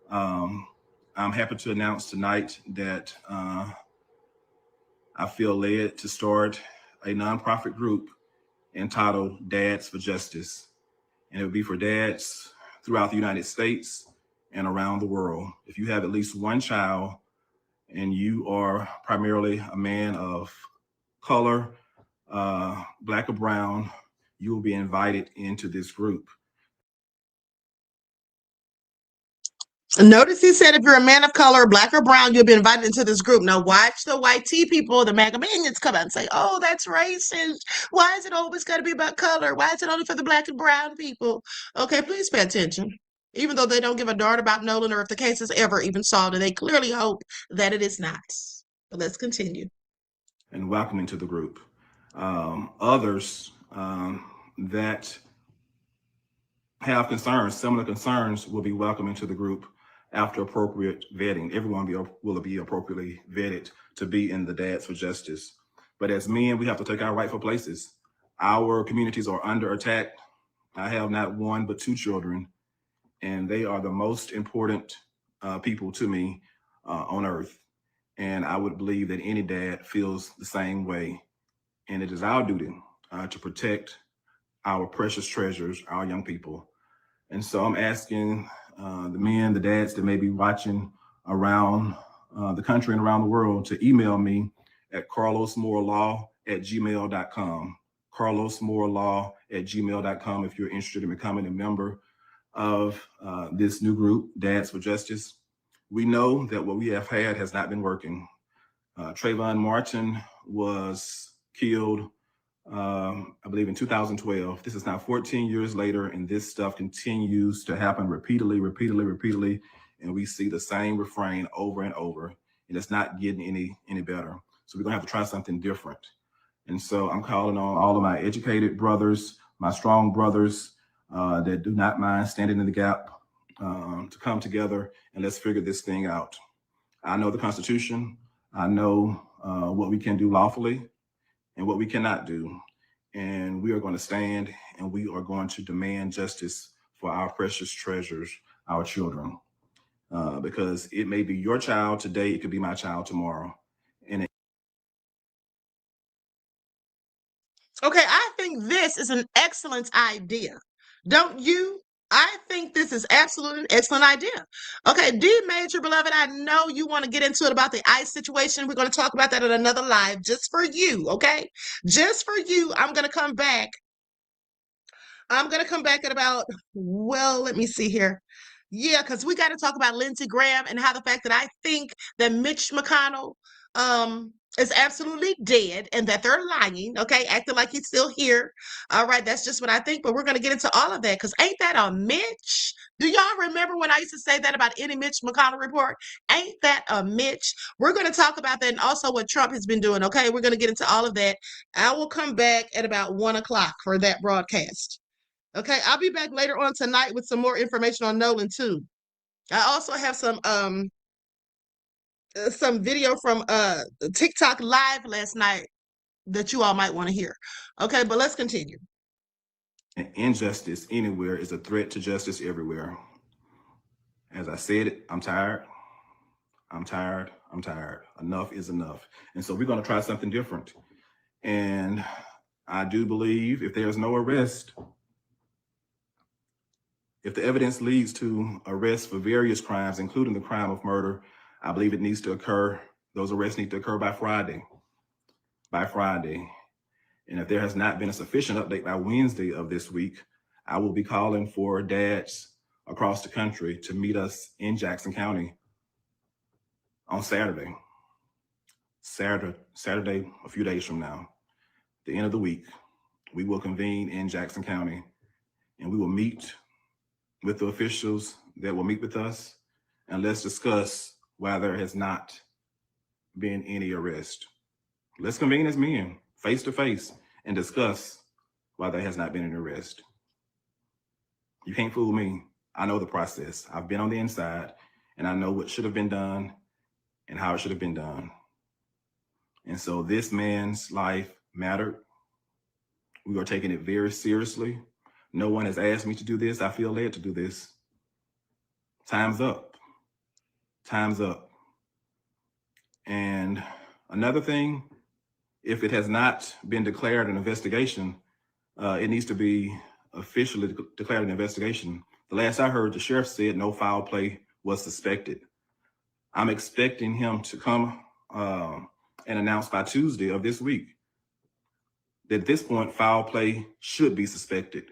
I'm happy to announce tonight that I feel led to start a nonprofit group entitled Dads for Justice. And it would be for dads throughout the United States and around the world. If you have at least one child and you are primarily a man of color, black or brown, you will be invited into this group. Notice he said if you're a man of color, black or brown, you'll be invited into this group. Now watch the white tea people, the MAGA minions, come out and say, oh, that's racist. Why is it always got to be about color? Why is it only for the black and brown people? Okay, please pay attention. Even though they don't give a darn about Nolan or if the case is ever even solved, and they clearly hope that it is not. But let's continue. And welcome into the group. Others that have concerns, similar concerns, will be welcome into the group after appropriate vetting. Everyone will be appropriately vetted to be in the Dads for Justice. But as men, we have to take our rightful places. Our communities are under attack. I have not one, but 2 children, and they are the most important people to me on earth. And I would believe that any dad feels the same way. And it is our duty to protect our precious treasures, our young people. And so I'm asking the men, the dads that may be watching around the country and around the world to email me at carlosmoorelaw@gmail.com. carlosmoorelaw@gmail.com if you're interested in becoming a member of this new group, Dads for Justice. We know that what we have had has not been working. Trayvon Martin was killed, I believe, in 2012. This is now 14 years later, and this stuff continues to happen repeatedly. And we see the same refrain over and over, and it's not getting any better. So we're gonna have to try something different. And so I'm calling on all of my educated brothers, my strong brothers that do not mind standing in the gap to come together and let's figure this thing out. I know the Constitution. I know what we can do lawfully and what we cannot do. And we are going to stand and we are going to demand justice for our precious treasures, our children. Because it may be your child today, it could be my child tomorrow. Okay, I think this is an excellent idea. Don't you? I think this is absolutely an excellent idea. Okay, D Major, beloved, I know you want to get into it about the ICE situation. We're going to talk about that in another live just for you, okay? Just for you, I'm going to come back. At about, well, let me see here. Yeah, because we got to talk about Lindsey Graham and how the fact that I think that Mitch McConnell is absolutely dead and that they're lying, okay, acting like he's still here. All right, that's just what I think, but we're going to get into all of that because ain't that a Mitch? Do y'all remember when I used to say that about any Mitch McConnell report? Ain't that a Mitch? We're going to talk about that and also what Trump has been doing, okay? We're going to get into all of that. I will come back at about 1 o'clock for that broadcast. Okay, I'll be back later on tonight with some more information on Nolan too. I also have some video from TikTok live last night that you all might want to hear. Okay, but let's continue. Injustice anywhere is a threat to justice everywhere. As I said it, I'm tired. Enough is enough. And so we're going to try something different. And I do believe if there's no arrest, if the evidence leads to arrests for various crimes, including the crime of murder, I believe it needs to occur. Those arrests need to occur by Friday. And if there has not been a sufficient update by Wednesday of this week, I will be calling for dads across the country to meet us in Jackson County on Saturday, a few days from now, the end of the week. We will convene in Jackson County and we will meet with the officials that will meet with us, and let's discuss why there has not been any arrest. Let's convene as men, face to face, and discuss why there has not been an arrest. You can't fool me. I know the process. I've been on the inside, and I know what should have been done and how it should have been done. And so this man's life mattered. We are taking it very seriously. No one has asked me to do this. I feel led to do this. Time's up. Time's up. And another thing, if it has not been declared an investigation, it needs to be officially declared an investigation. The last I heard, the sheriff said no foul play was suspected. I'm expecting him to come and announce by Tuesday of this week that at this point, foul play should be suspected.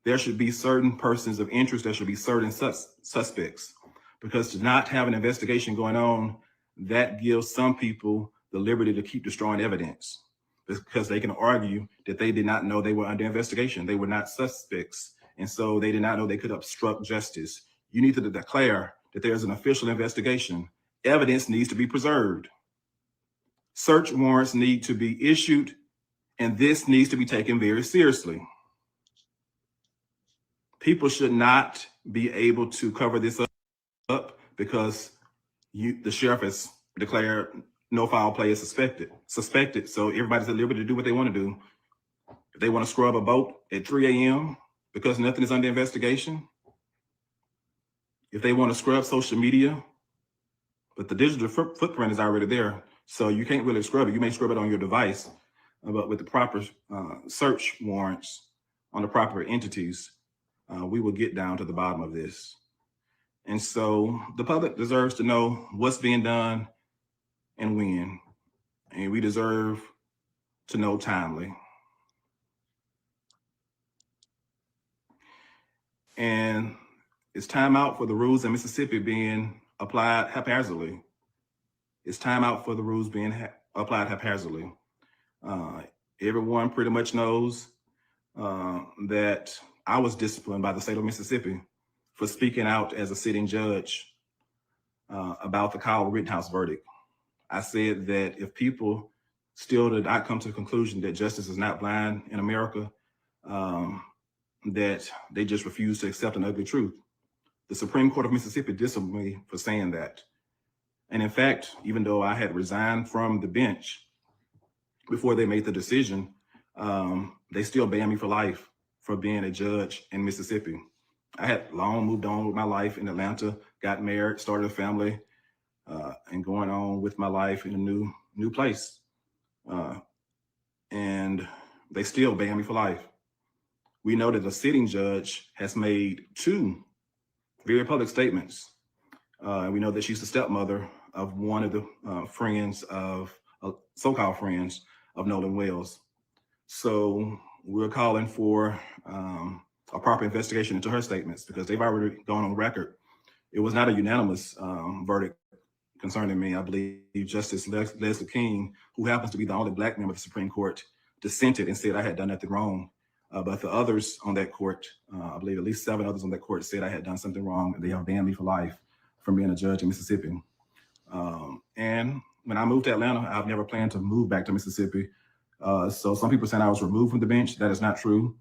There should be certain persons of interest. There should be certain suspects, because to not have an investigation going on, that gives some people the liberty to keep destroying evidence, because they can argue that they did not know they were under investigation. They were not suspects. And so they did not know they could obstruct justice. You need to declare that there's an official investigation. Evidence needs to be preserved. Search warrants need to be issued, and this needs to be taken very seriously. People should not be able to cover this up because the sheriff has declared no foul play is suspected. So everybody's at liberty to do what they want to do. If they want to scrub a boat at 3 a.m. because nothing is under investigation, if they want to scrub social media, but the digital footprint is already there, so you can't really scrub it. You may scrub it on your device, but with the proper search warrants on the proper entities, we will get down to the bottom of this. And so the public deserves to know what's being done and when, and we deserve to know timely. And it's time out for the rules in Mississippi being applied haphazardly. It's time out for the rules being applied haphazardly. Everyone pretty much knows that I was disciplined by the state of Mississippi for speaking out as a sitting judge about the Kyle Rittenhouse verdict. I said that if people still did not come to the conclusion that justice is not blind in America, that they just refuse to accept an ugly truth. The Supreme Court of Mississippi disciplined me for saying that. And in fact, even though I had resigned from the bench before they made the decision, they still banned me for life for being a judge in Mississippi. I had long moved on with my life in Atlanta, got married, started a family, and going on with my life in a new place. And they still banned me for life. We know that the sitting judge has made 2 very public statements. We know that she's the stepmother of one of the friends of, so-called friends of Nolan Wells. So we're calling for a proper investigation into her statements, because they've already gone on record. It was not a unanimous verdict concerning me. I believe Justice Leslie King, who happens to be the only Black member of the Supreme Court, dissented and said I had done nothing wrong. But the others on that court, I believe at least 7 others on that court, said I had done something wrong, and they have banned me for life from being a judge in Mississippi. And when I moved to Atlanta, I've never planned to move back to Mississippi. So some people saying I was removed from the bench. That is not true.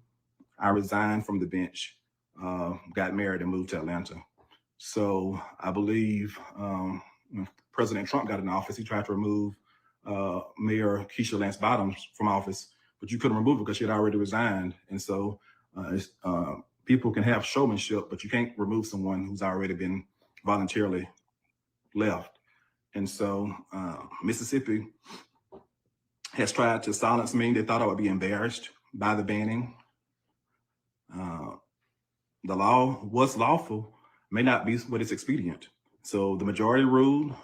I resigned from the bench, got married, and moved to Atlanta. So I believe when President Trump got in office, he tried to remove Mayor Keisha Lance Bottoms from office, but you couldn't remove her because she had already resigned. And so people can have showmanship, but you can't remove someone who's already been voluntarily left. And so Mississippi has tried to silence me. They thought I would be embarrassed by the banning. The law, what's lawful, may not be what is expedient. So the majority ruled.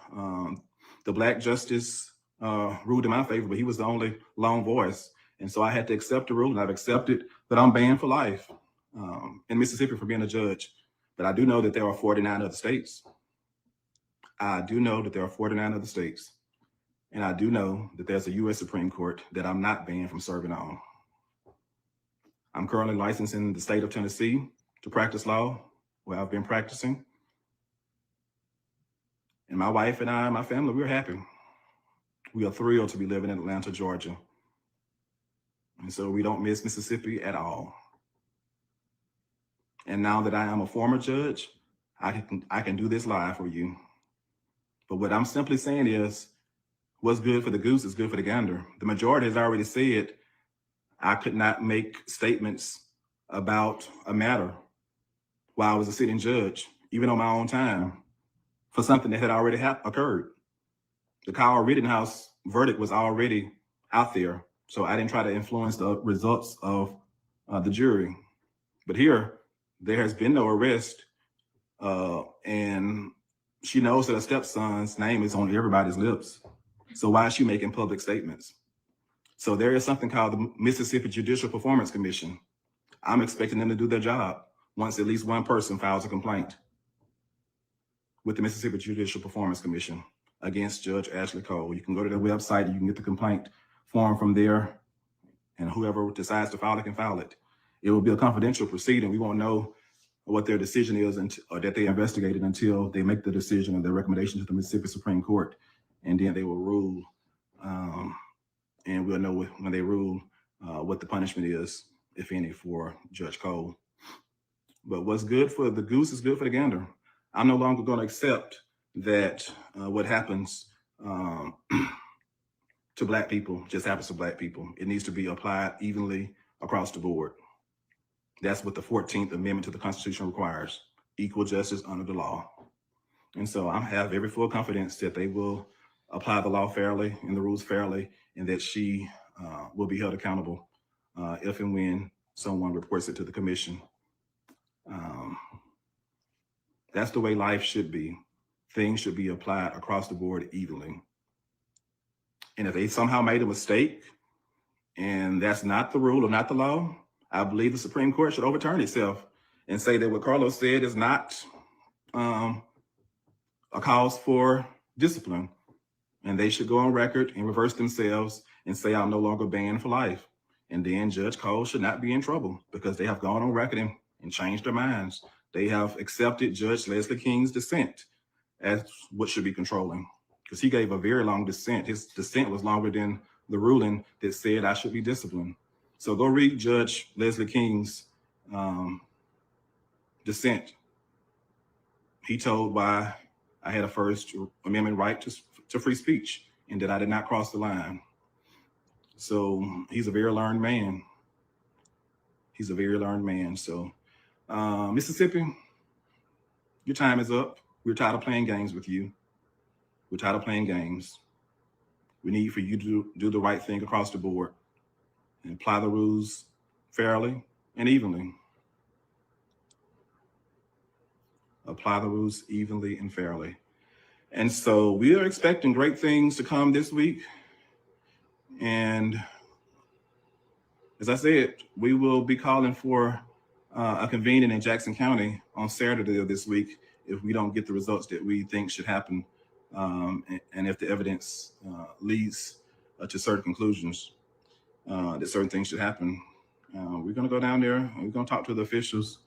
The Black justice ruled in my favor, but he was the only lone voice. And so I had to accept the rule, and I've accepted that I'm banned for life in Mississippi for being a judge. But I do know that there are 49 other states. I do know that there are 49 other states. And I do know that there's a U.S. Supreme Court that I'm not banned from serving on. I'm currently licensed in the state of Tennessee to practice law, where I've been practicing. And my wife and I, my family, we're happy. We are thrilled to be living in Atlanta, Georgia. And so we don't miss Mississippi at all. And now that I am a former judge, I can do this live for you. But what I'm simply saying is, what's good for the goose is good for the gander. The majority has already said I could not make statements about a matter while I was a sitting judge, even on my own time, for something that had already occurred. The Kyle Rittenhouse verdict was already out there, so I didn't try to influence the results of the jury. But here, there has been no arrest, and she knows that her stepson's name is on everybody's lips. So why is she making public statements? So there is something called the Mississippi Judicial Performance Commission. I'm expecting them to do their job once at least one person files a complaint with the Mississippi Judicial Performance Commission against Judge Ashley Cole. You can go to their website, you can get the complaint form from there, and whoever decides to file it can file it. It will be a confidential proceeding. We won't know what their decision is or that they investigated until they make the decision or their recommendation to the Mississippi Supreme Court, and then they will rule, and we'll know when they rule what the punishment is, if any, for Judge Cole. But what's good for the goose is good for the gander. I'm no longer going to accept that what happens to Black people just happens to Black people. It needs to be applied evenly across the board. That's what the 14th Amendment to the Constitution requires, equal justice under the law. And so I have every full confidence that they will apply the law fairly and the rules fairly, and that she will be held accountable if and when someone reports it to the commission. That's the way life should be. Things should be applied across the board evenly. And if they somehow made a mistake and that's not the rule or not the law, I believe the Supreme Court should overturn itself and say that what Carlos said is not a cause for discipline. And they should go on record and reverse themselves and say, I'm no longer banned for life. And then Judge Cole should not be in trouble because they have gone on record and changed their minds. They have accepted Judge Leslie King's dissent as what should be controlling, because he gave a very long dissent. His dissent was longer than the ruling that said I should be disciplined. So go read Judge Leslie King's dissent. He told why I had a First Amendment right to free speech and that I did not cross the line. So he's a very learned man. He's a very learned man. So Mississippi, your time is up. We're tired of playing games with you. We're tired of playing games. We need for you to do the right thing across the board and apply the rules fairly and evenly. Apply the rules evenly and fairly. And so we are expecting great things to come this week. And as I said, we will be calling for a convening in Jackson County on Saturday of this week if we don't get the results that we think should happen, and if the evidence leads to certain conclusions that certain things should happen. We're going to go down there and we're going to talk to the officials.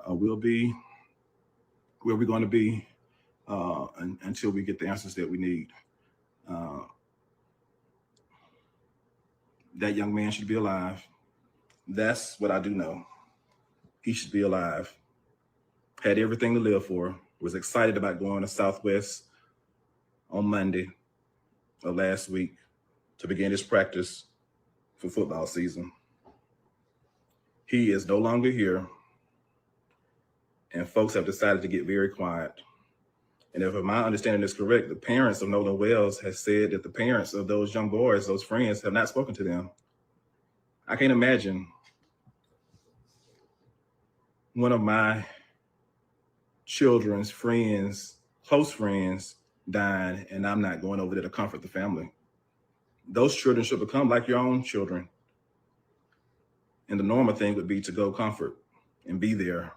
We'll be where we're going to be until we get the answers that we need. That young man should be alive. That's what I do know. He should be alive. Had everything to live for. Was excited about going to Southwest on Monday of last week to begin his practice for football season. He is no longer here, and folks have decided to get very quiet. And if my understanding is correct, the parents of Nolan Wells has said that the parents of those young boys, those friends, have not spoken to them. I can't imagine one of my children's friends, close friends, dying, and I'm not going over there to comfort the family. Those children should become like your own children. And the normal thing would be to go comfort and be there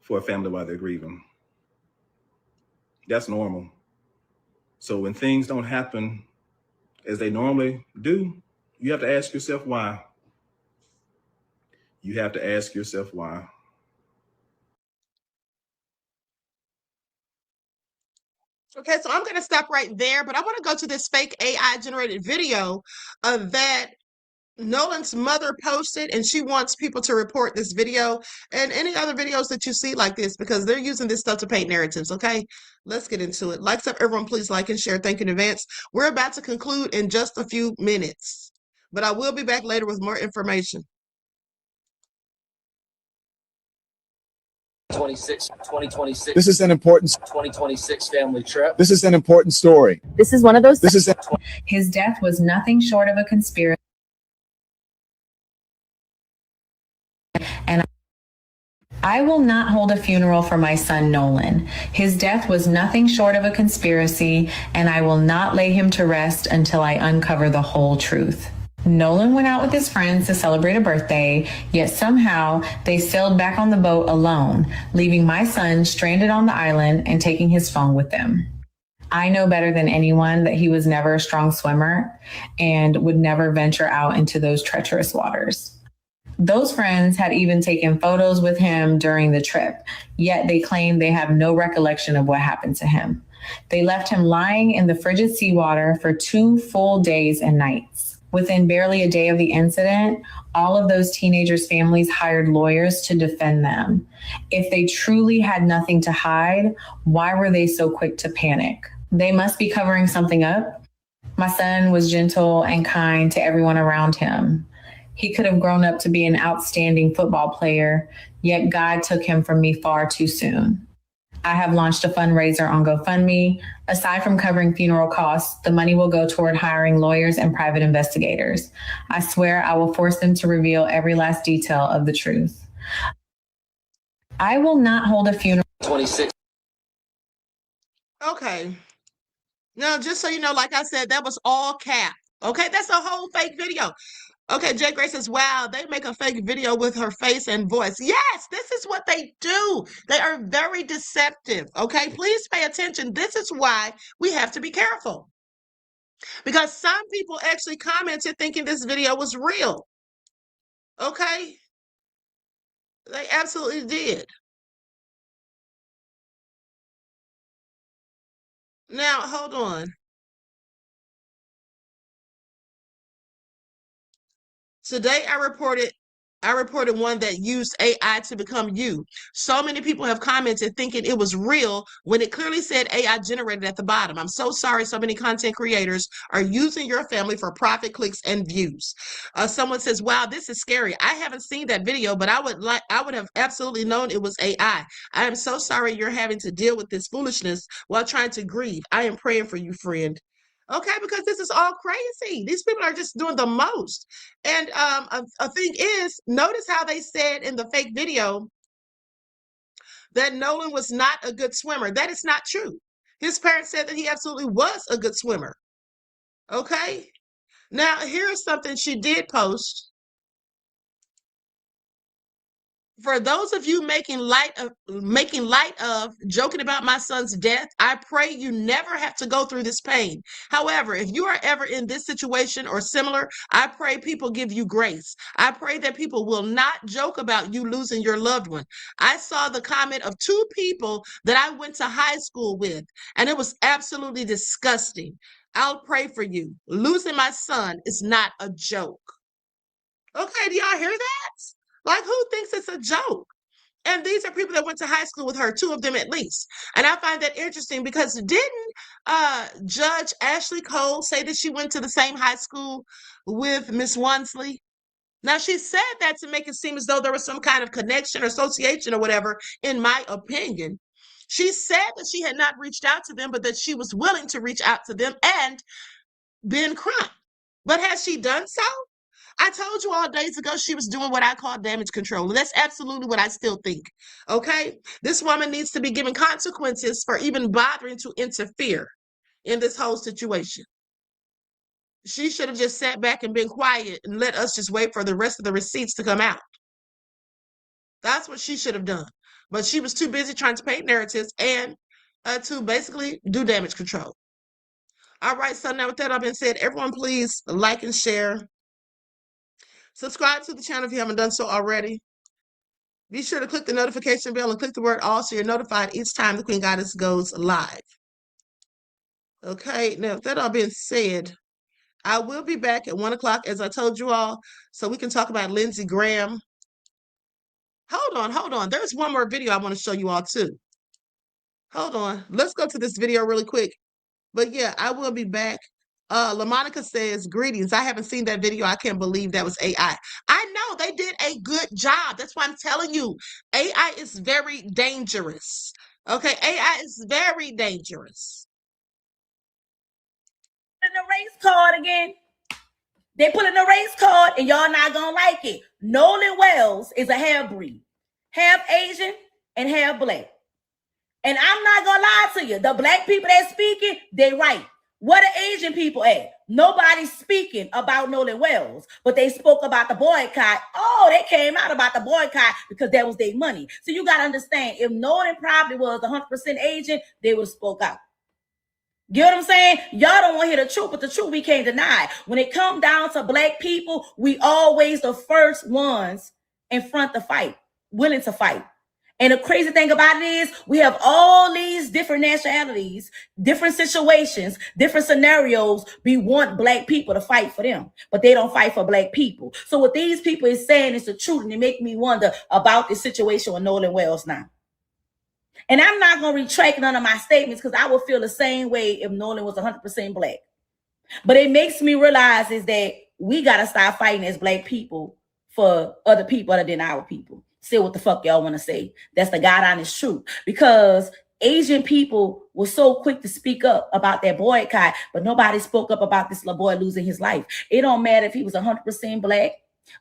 for a family while they're grieving. That's normal. So when things don't happen as they normally do, you have to ask yourself why. You have to ask yourself why. Okay, so I'm going to stop right there, but I want to go to this fake AI generated video of that Nolan's mother posted, and she wants people to report this video and any other videos that you see like this, because they're using this stuff to paint narratives. Okay, let's get into it. Likes up, everyone. Please like and share. Thank you in advance. We're about to conclude in just a few minutes, but I will be back later with more information. 2026. This is an important 2026 family trip. This is an important story. This is one of those. His death was nothing short of a conspiracy. And I will not hold a funeral for my son Nolan. His death was nothing short of a conspiracy, and I will not lay him to rest until I uncover the whole truth. Nolan went out with his friends to celebrate a birthday, yet somehow they sailed back on the boat alone, leaving my son stranded on the island and taking his phone with them. I know better than anyone that he was never a strong swimmer and would never venture out into those treacherous waters. Those friends had even taken photos with him during the trip, yet they claim they have no recollection of what happened to him. They left him lying in the frigid seawater for 2 full days and nights. Within barely a day of the incident, all of those teenagers' families hired lawyers to defend them. If they truly had nothing to hide, why were they so quick to panic? They must be covering something up. My son was gentle and kind to everyone around him. He could have grown up to be an outstanding football player, yet God took him from me far too soon. I have launched a fundraiser on GoFundMe. Aside from covering funeral costs, the money will go toward hiring lawyers and private investigators. I swear I will force them to reveal every last detail of the truth. I will not hold a funeral. 26. Okay. Now, just so you know, like I said, that was all cap. Okay, that's a whole fake video. Okay, Jay Grace says, wow, they make a fake video with her face and voice. Yes, this is what they do. They are very deceptive. Okay, please pay attention. This is why we have to be careful. Because some people actually commented thinking this video was real. Okay? They absolutely did. Now, hold on. Today I reported one that used AI to become you. So many people have commented thinking it was real when it clearly said AI generated at the bottom. I'm so sorry so many content creators are using your family for profit, clicks, and views. Someone says, wow, this is scary. I haven't seen that video, but I would have absolutely known it was AI. I am so sorry you're having to deal with this foolishness while trying to grieve. I am praying for you, friend. Okay, because this is all crazy. These people are just doing the most. And a thing is, notice how they said in the fake video that Nolan was not a good swimmer. That is not true. His parents said that he absolutely was a good swimmer. Okay? Now, here's something she did post. For those of you making light of joking about my son's death, I pray you never have to go through this pain. However, if you are ever in this situation or similar, I pray people give you grace. I pray that people will not joke about you losing your loved one. I saw the comment of 2 people that I went to high school with, and it was absolutely disgusting. I'll pray for you. Losing my son is not a joke. Okay, do y'all hear that? Like, who thinks it's a joke? And these are people that went to high school with her, 2 of them at least. And I find that interesting because didn't Judge Ashley Cole say that she went to the same high school with Miss Wansley? Now, she said that to make it seem as though there was some kind of connection or association or whatever, in my opinion. She said that she had not reached out to them, but that she was willing to reach out to them and been crunk. But has she done so? I told you all days ago she was doing what I call damage control. And that's absolutely what I still think. Okay? This woman needs to be given consequences for even bothering to interfere in this whole situation. She should have just sat back and been quiet and let us just wait for the rest of the receipts to come out. That's what she should have done. But she was too busy trying to paint narratives and to basically do damage control. All right, so now with that all being said, everyone please like and share. Subscribe to the channel if you haven't done so already. Be sure to click the notification bell and click the word all so you're notified each time the Queen Goddess goes live. Okay, now with that all being said, I will be back at 1 o'clock, as I told you all, so we can talk about Lindsey Graham. Hold on. There's one more video I want to show you all too. Hold on. Let's go to this video really quick. But yeah, I will be back. LaMonica says, greetings. I haven't seen that video. I can't believe that was AI. I know they did a good job. That's why I'm telling you, AI is very dangerous. Okay, AI is very dangerous. The race card again. They put in the race card and y'all not gonna like it. Nolan Wells is a half breed, half Asian and half black. And I'm not gonna lie to you, the black people that speaking, they right. Where the Asian people at? Nobody's speaking about Nolan Wells, but they spoke about the boycott. Oh, they came out about the boycott because that was their money. So you gotta understand, if Nolan probably was 100% Asian, they would have spoke out. Get what I'm saying? Y'all don't want to hear the truth, but the truth we can't deny. When it comes down to black people, we always the first ones in front to fight, willing to fight. And the crazy thing about it is we have all these different nationalities, different situations, different scenarios. We want black people to fight for them, but they don't fight for black people. So what these people is saying is the truth, and it make me wonder about this situation with Nolan Wells now. And I'm not going to retract none of my statements because I would feel the same way if Nolan was 100% black. But it makes me realize is that we got to start fighting as black people for other people other than our people. Say what the fuck y'all want to say. That's the God honest truth. Because Asian people were so quick to speak up about that boycott, but nobody spoke up about this little boy losing his life. It don't matter if he was 100% black,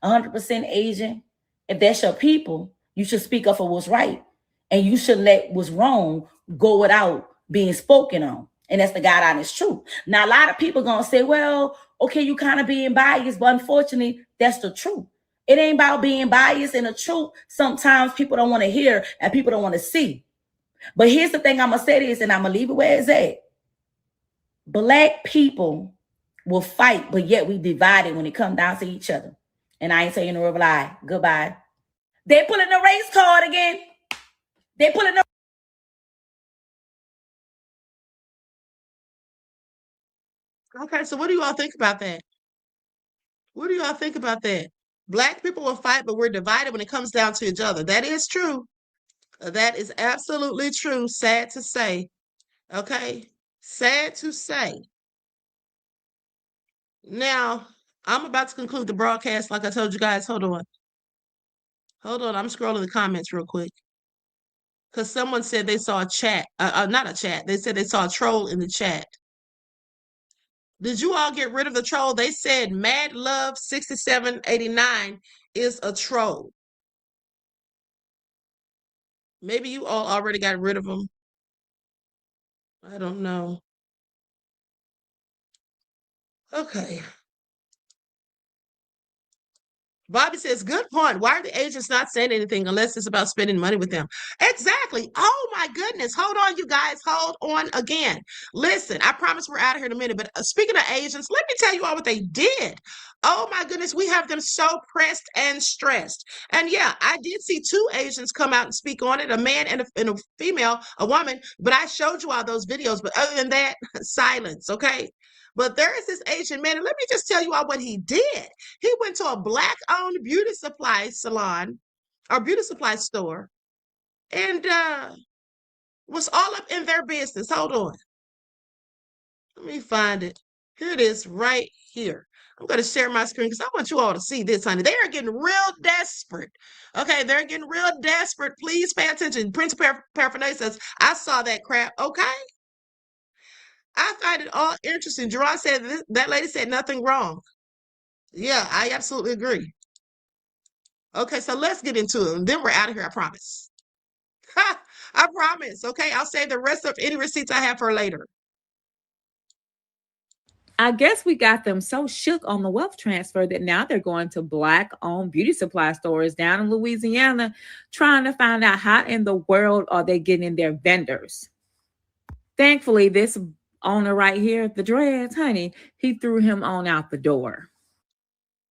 100% Asian. If that's your people, you should speak up for what's right. And you should let what's wrong go without being spoken on. And that's the God honest truth. Now, a lot of people going to say, well, okay, you kind of being biased, but unfortunately, that's the truth. It ain't about being biased, and the truth sometimes people don't want to hear and people don't want to see. But here's the thing I'm going to say this, and I'm going to leave it where it's at. Black people will fight, but yet we divided when it comes down to each other. And I ain't saying no lie. Goodbye. They pulling the race card again. They pulling the Okay, so what do you all think about that? What do you all think about that? Black people will fight, but we're divided when it comes down to each other. That is true. That is absolutely true. Sad to say. Okay? Sad to say. Now, I'm about to conclude the broadcast like I told you guys. Hold on. I'm scrolling the comments real quick. Because someone said they saw a chat. Not a chat. They said they saw a troll in the chat. Did you all get rid of the troll? They said Mad Love 6789 is a troll. Maybe you all already got rid of him. I don't know. Okay. Bobby says, good point. Why are the agents not saying anything unless it's about spending money with them? Exactly. Oh, my goodness. Hold on, you guys. Hold on again. Listen, I promise we're out of here in a minute. But speaking of agents, let me tell you all what they did. Oh, my goodness. We have them so pressed and stressed. And yeah, I did see two agents come out and speak on it, a man and a female, a woman. But I showed you all those videos. But other than that, silence, okay? But there is this Asian man, and let me just tell you all what he did. He went to a Black-owned beauty supply salon or beauty supply store and was all up in their business. Hold on. Let me find it. Here it is right here. I'm going to share my screen because I want you all to see this, honey. They are getting real desperate. Okay, they're getting real desperate. Please pay attention. Prince Paraphernalia says, I saw that crap. Okay. I find it all interesting. Gerard said that lady said nothing wrong. Yeah, I absolutely agree. Okay, so let's get into it. And then we're out of here, I promise. I promise. Okay, I'll save the rest of any receipts I have for later. I guess we got them so shook on the wealth transfer that now they're going to Black-owned beauty supply stores down in Louisiana trying to find out how in the world are they getting their vendors. Thankfully, this owner right here, the dreads, honey, he threw him on out the door.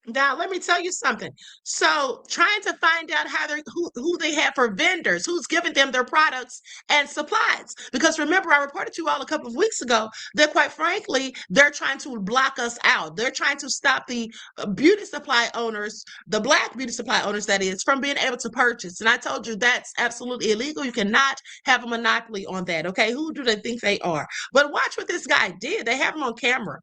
Now, let me tell you something. So, trying to find out how they're who they have for vendors, who's giving them their products and supplies. Because remember, I reported to you all a couple of weeks ago that, quite frankly, they're trying to block us out. They're trying to stop the beauty supply owners, the black beauty supply owners, that is, from being able to purchase. And I told you that's absolutely illegal. You cannot have a monopoly on that. Okay, who do they think they are? But watch what this guy did. They have him on camera.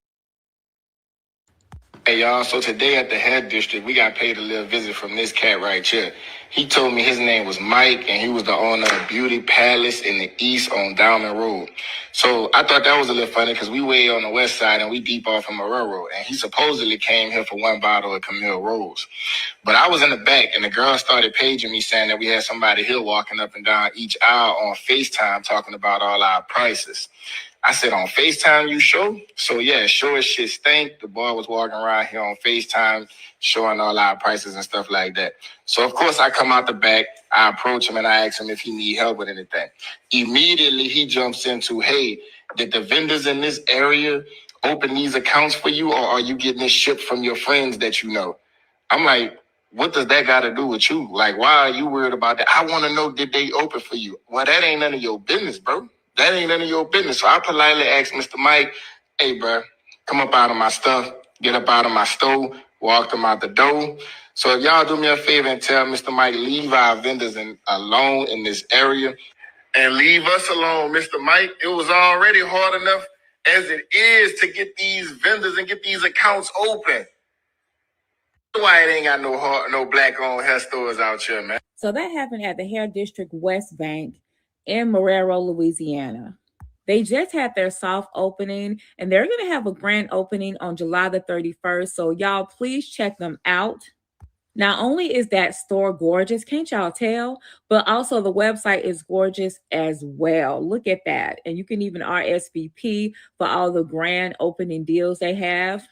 Hey y'all, so today at the hair district, we got paid a little visit from this cat right here. He told me his name was Mike and he was the owner of Beauty Palace in the East on Diamond Road. So I thought that was a little funny because we way on the west side and we deep off from Marrero. And he supposedly came here for one bottle of Camille Rose. But I was in the back and the girl started paging me saying that we had somebody here walking up and down each aisle on FaceTime talking about all our prices. I said, on FaceTime, you sure? So yeah, sure as shit stink. The boy was walking around here on FaceTime, showing all our prices and stuff like that. So of course I come out the back, I approach him and I ask him if he need help with anything. Immediately he jumps into, hey, did the vendors in this area open these accounts for you, or are you getting this shipped from your friends that you know? I'm like, what does that got to do with you? Like, why are you worried about that? I want to know, did they open for you? Well, that ain't none of your business, bro. That ain't none of your business. So I politely asked Mr. Mike, hey, bro, come up out of my stuff, get up out of my store, walk him out the door. So if y'all do me a favor and tell Mr. Mike, leave our vendors alone in this area and leave us alone, Mr. Mike. It was already hard enough as it is to get these vendors and get these accounts open. Why it ain't got no black-owned hair stores out here, man. So that happened at the Hair District West Bank in Marrero, Louisiana. They just had their soft opening and they're going to have a grand opening on July the 31st. So y'all please check them out. Not only is that store gorgeous, can't y'all tell? But also the website is gorgeous as well. Look at that. And you can even RSVP for all the grand opening deals they have.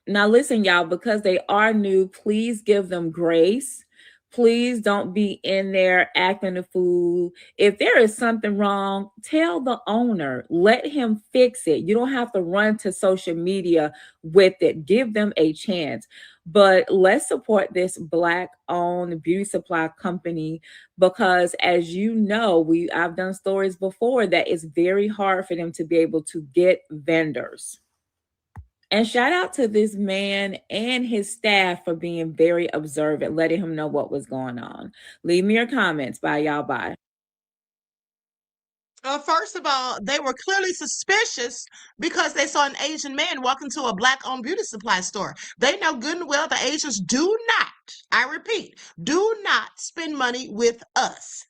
Now listen, y'all, because they are new, please give them grace. Please don't be in there acting a fool. If there is something wrong, tell the owner. Let him fix it. You don't have to run to social media with it. Give them a chance. But let's support this Black-owned beauty supply company because, as you know, I've done stories before that it's very hard for them to be able to get vendors. And shout out to this man and his staff for being very observant, letting him know what was going on. Leave me your comments. Bye, y'all. Bye. First of all, they were clearly suspicious because they saw an Asian man walk into a black-owned beauty supply store. They know good and well the Asians do not, I repeat, do not spend money with us.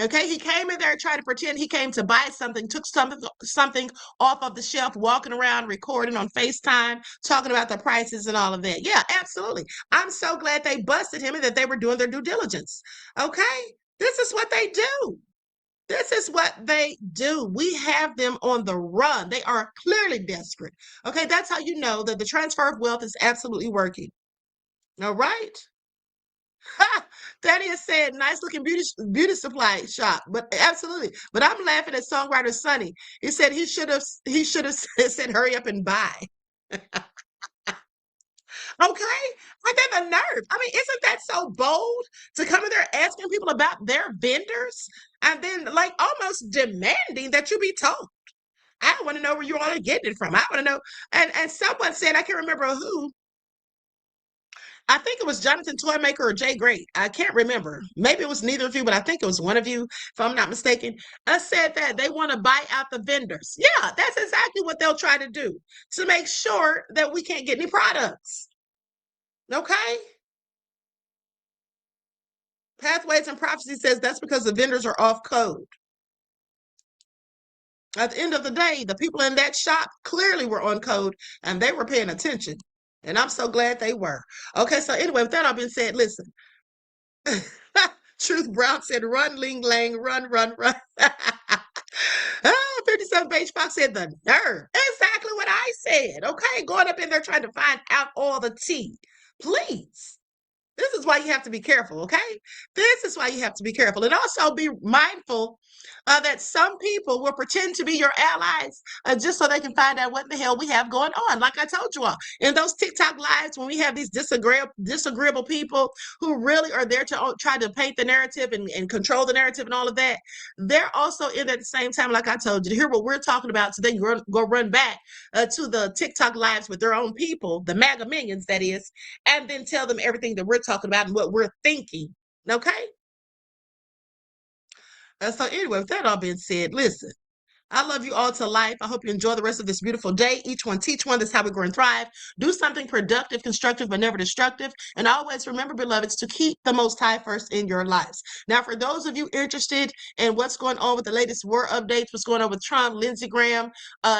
Okay, he came in there and tried to pretend he came to buy something, took something off of the shelf, walking around, recording on FaceTime, talking about the prices and all of that. Yeah, absolutely. I'm so glad they busted him and that they were doing their due diligence. Okay, this is what they do. This is what they do. We have them on the run. They are clearly desperate. Okay, that's how you know that the transfer of wealth is absolutely working. All right. Ha! Thaddeus said, nice looking beauty supply shop, but absolutely. But I'm laughing at songwriter Sonny. He said he should have said hurry up and buy. Okay, I get the nerve. I mean, isn't that so bold to come in there asking people about their vendors and then like almost demanding that you be told? I want to know where you all are getting it from. I want to know. And someone said, I can't remember who. I think it was Jonathan Toymaker or Jay Great. I can't remember. Maybe it was neither of you, but I think it was one of you, if I'm not mistaken. I said that they want to buy out the vendors. Yeah, that's exactly what they'll try to do to make sure that we can't get any products. Okay? Pathways and Prophecy says that's because the vendors are off code. At the end of the day, the people in that shop clearly were on code and they were paying attention. And I'm so glad they were. Okay, so anyway, with that all being said, listen. Truth Brown said, run, Ling Lang, run, run, run. 57 Beige Fox said, the nerve. Exactly what I said. Okay, going up in there trying to find out all the tea. Please. This is why you have to be careful, okay? This is why you have to be careful. And also be mindful that some people will pretend to be your allies just so they can find out what the hell we have going on. Like I told you all, in those TikTok lives, when we have these disagreeable people who really are there to try to paint the narrative and control the narrative and all of that, they're also in at the same time, like I told you, to hear what we're talking about so they can go run back to the TikTok lives with their own people, the MAGA minions, that is, and then tell them everything that we're talking about and what we're thinking, okay? So anyway, with that all being said, listen, I love you all to life. I hope you enjoy the rest of this beautiful day. Each one teach one. That's how we grow and thrive. Do something productive, constructive, but never destructive. And always remember, beloveds, to keep the Most High first in your lives. Now, for those of you interested in what's going on with the latest war updates, what's going on with Trump, Lindsey Graham,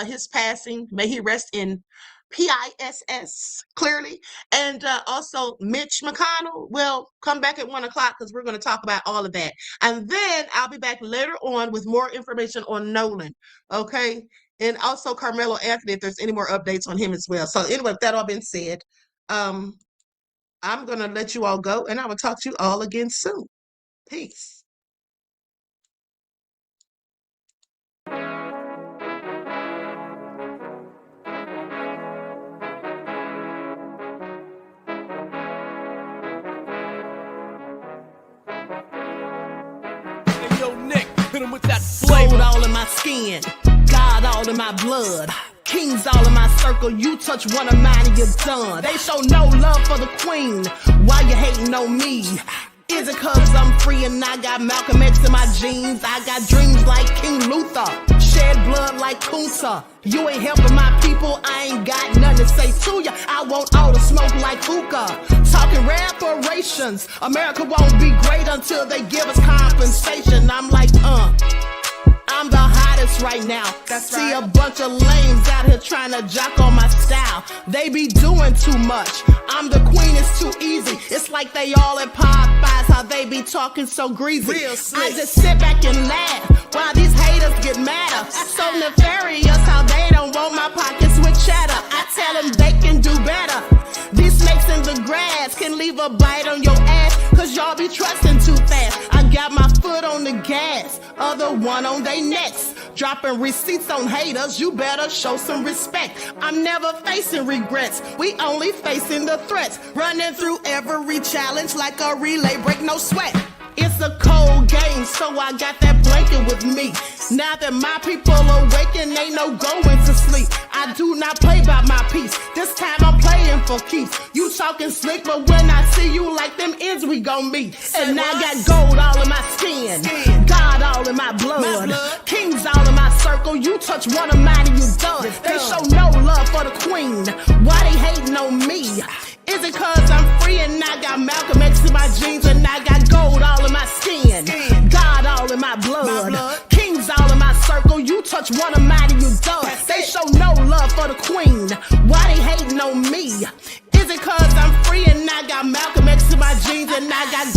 his passing, may he rest in PISS, clearly, and also Mitch McConnell. Well, come back at 1 o'clock because we're going to talk about all of that. And then I'll be back later on with more information on Nolan, okay? And also Carmelo Anthony, if there's any more updates on him as well. So anyway, with that all been said, I'm going to let you all go, and I will talk to you all again soon. Peace. Gold all in my skin, God all in my blood, kings all in my circle. You touch one of mine and you're done. They show no love for the queen. Why you hating on me? Is it cause I'm free and I got Malcolm X in my jeans? I got dreams like King Luther, shed blood like Kunta. You ain't helping my people, I ain't got nothing to say to ya. I want all the smoke like hookah. Talking reparations, America won't be great until they give us compensation. I'm like, I'm the hottest right now. See a bunch of lames out here trying to jock on my style. They be doing too much. I'm the queen, it's too easy. It's like they all at Popeyes, how they be talking so greasy. I just sit back and laugh while these haters get madder. So nefarious how they don't want my pockets with cheddar. I tell them they can do better. These snakes in the grass can leave a bite on your ass, cause y'all be trusting too fast. I got my foot on the gas, other one on they necks. Dropping receipts on haters, you better show some respect. I'm never facing regrets, we only facing the threats. Running through every challenge like a relay, break no sweat. It's a cold game, so I got that blanket with me. Now that my people awaken, ain't no going to sleep. I do not play by my piece, this time I'm playing for keeps. You talking slick, but when I see you like them ends, we gon' meet. And I got gold all in my skin, God all in my blood, kings all in my circle. You touch one of mine and you done. They show no love for the queen. Why they hating on me? Is it cause I'm free and I got Malcolm X in my jeans and I got gold all in my skin, God all in my blood, kings all in my circle. You touch one of mine and you done. They show no love for the queen. Why they hating on me? Is it cause I'm free and I got Malcolm X in my jeans and I got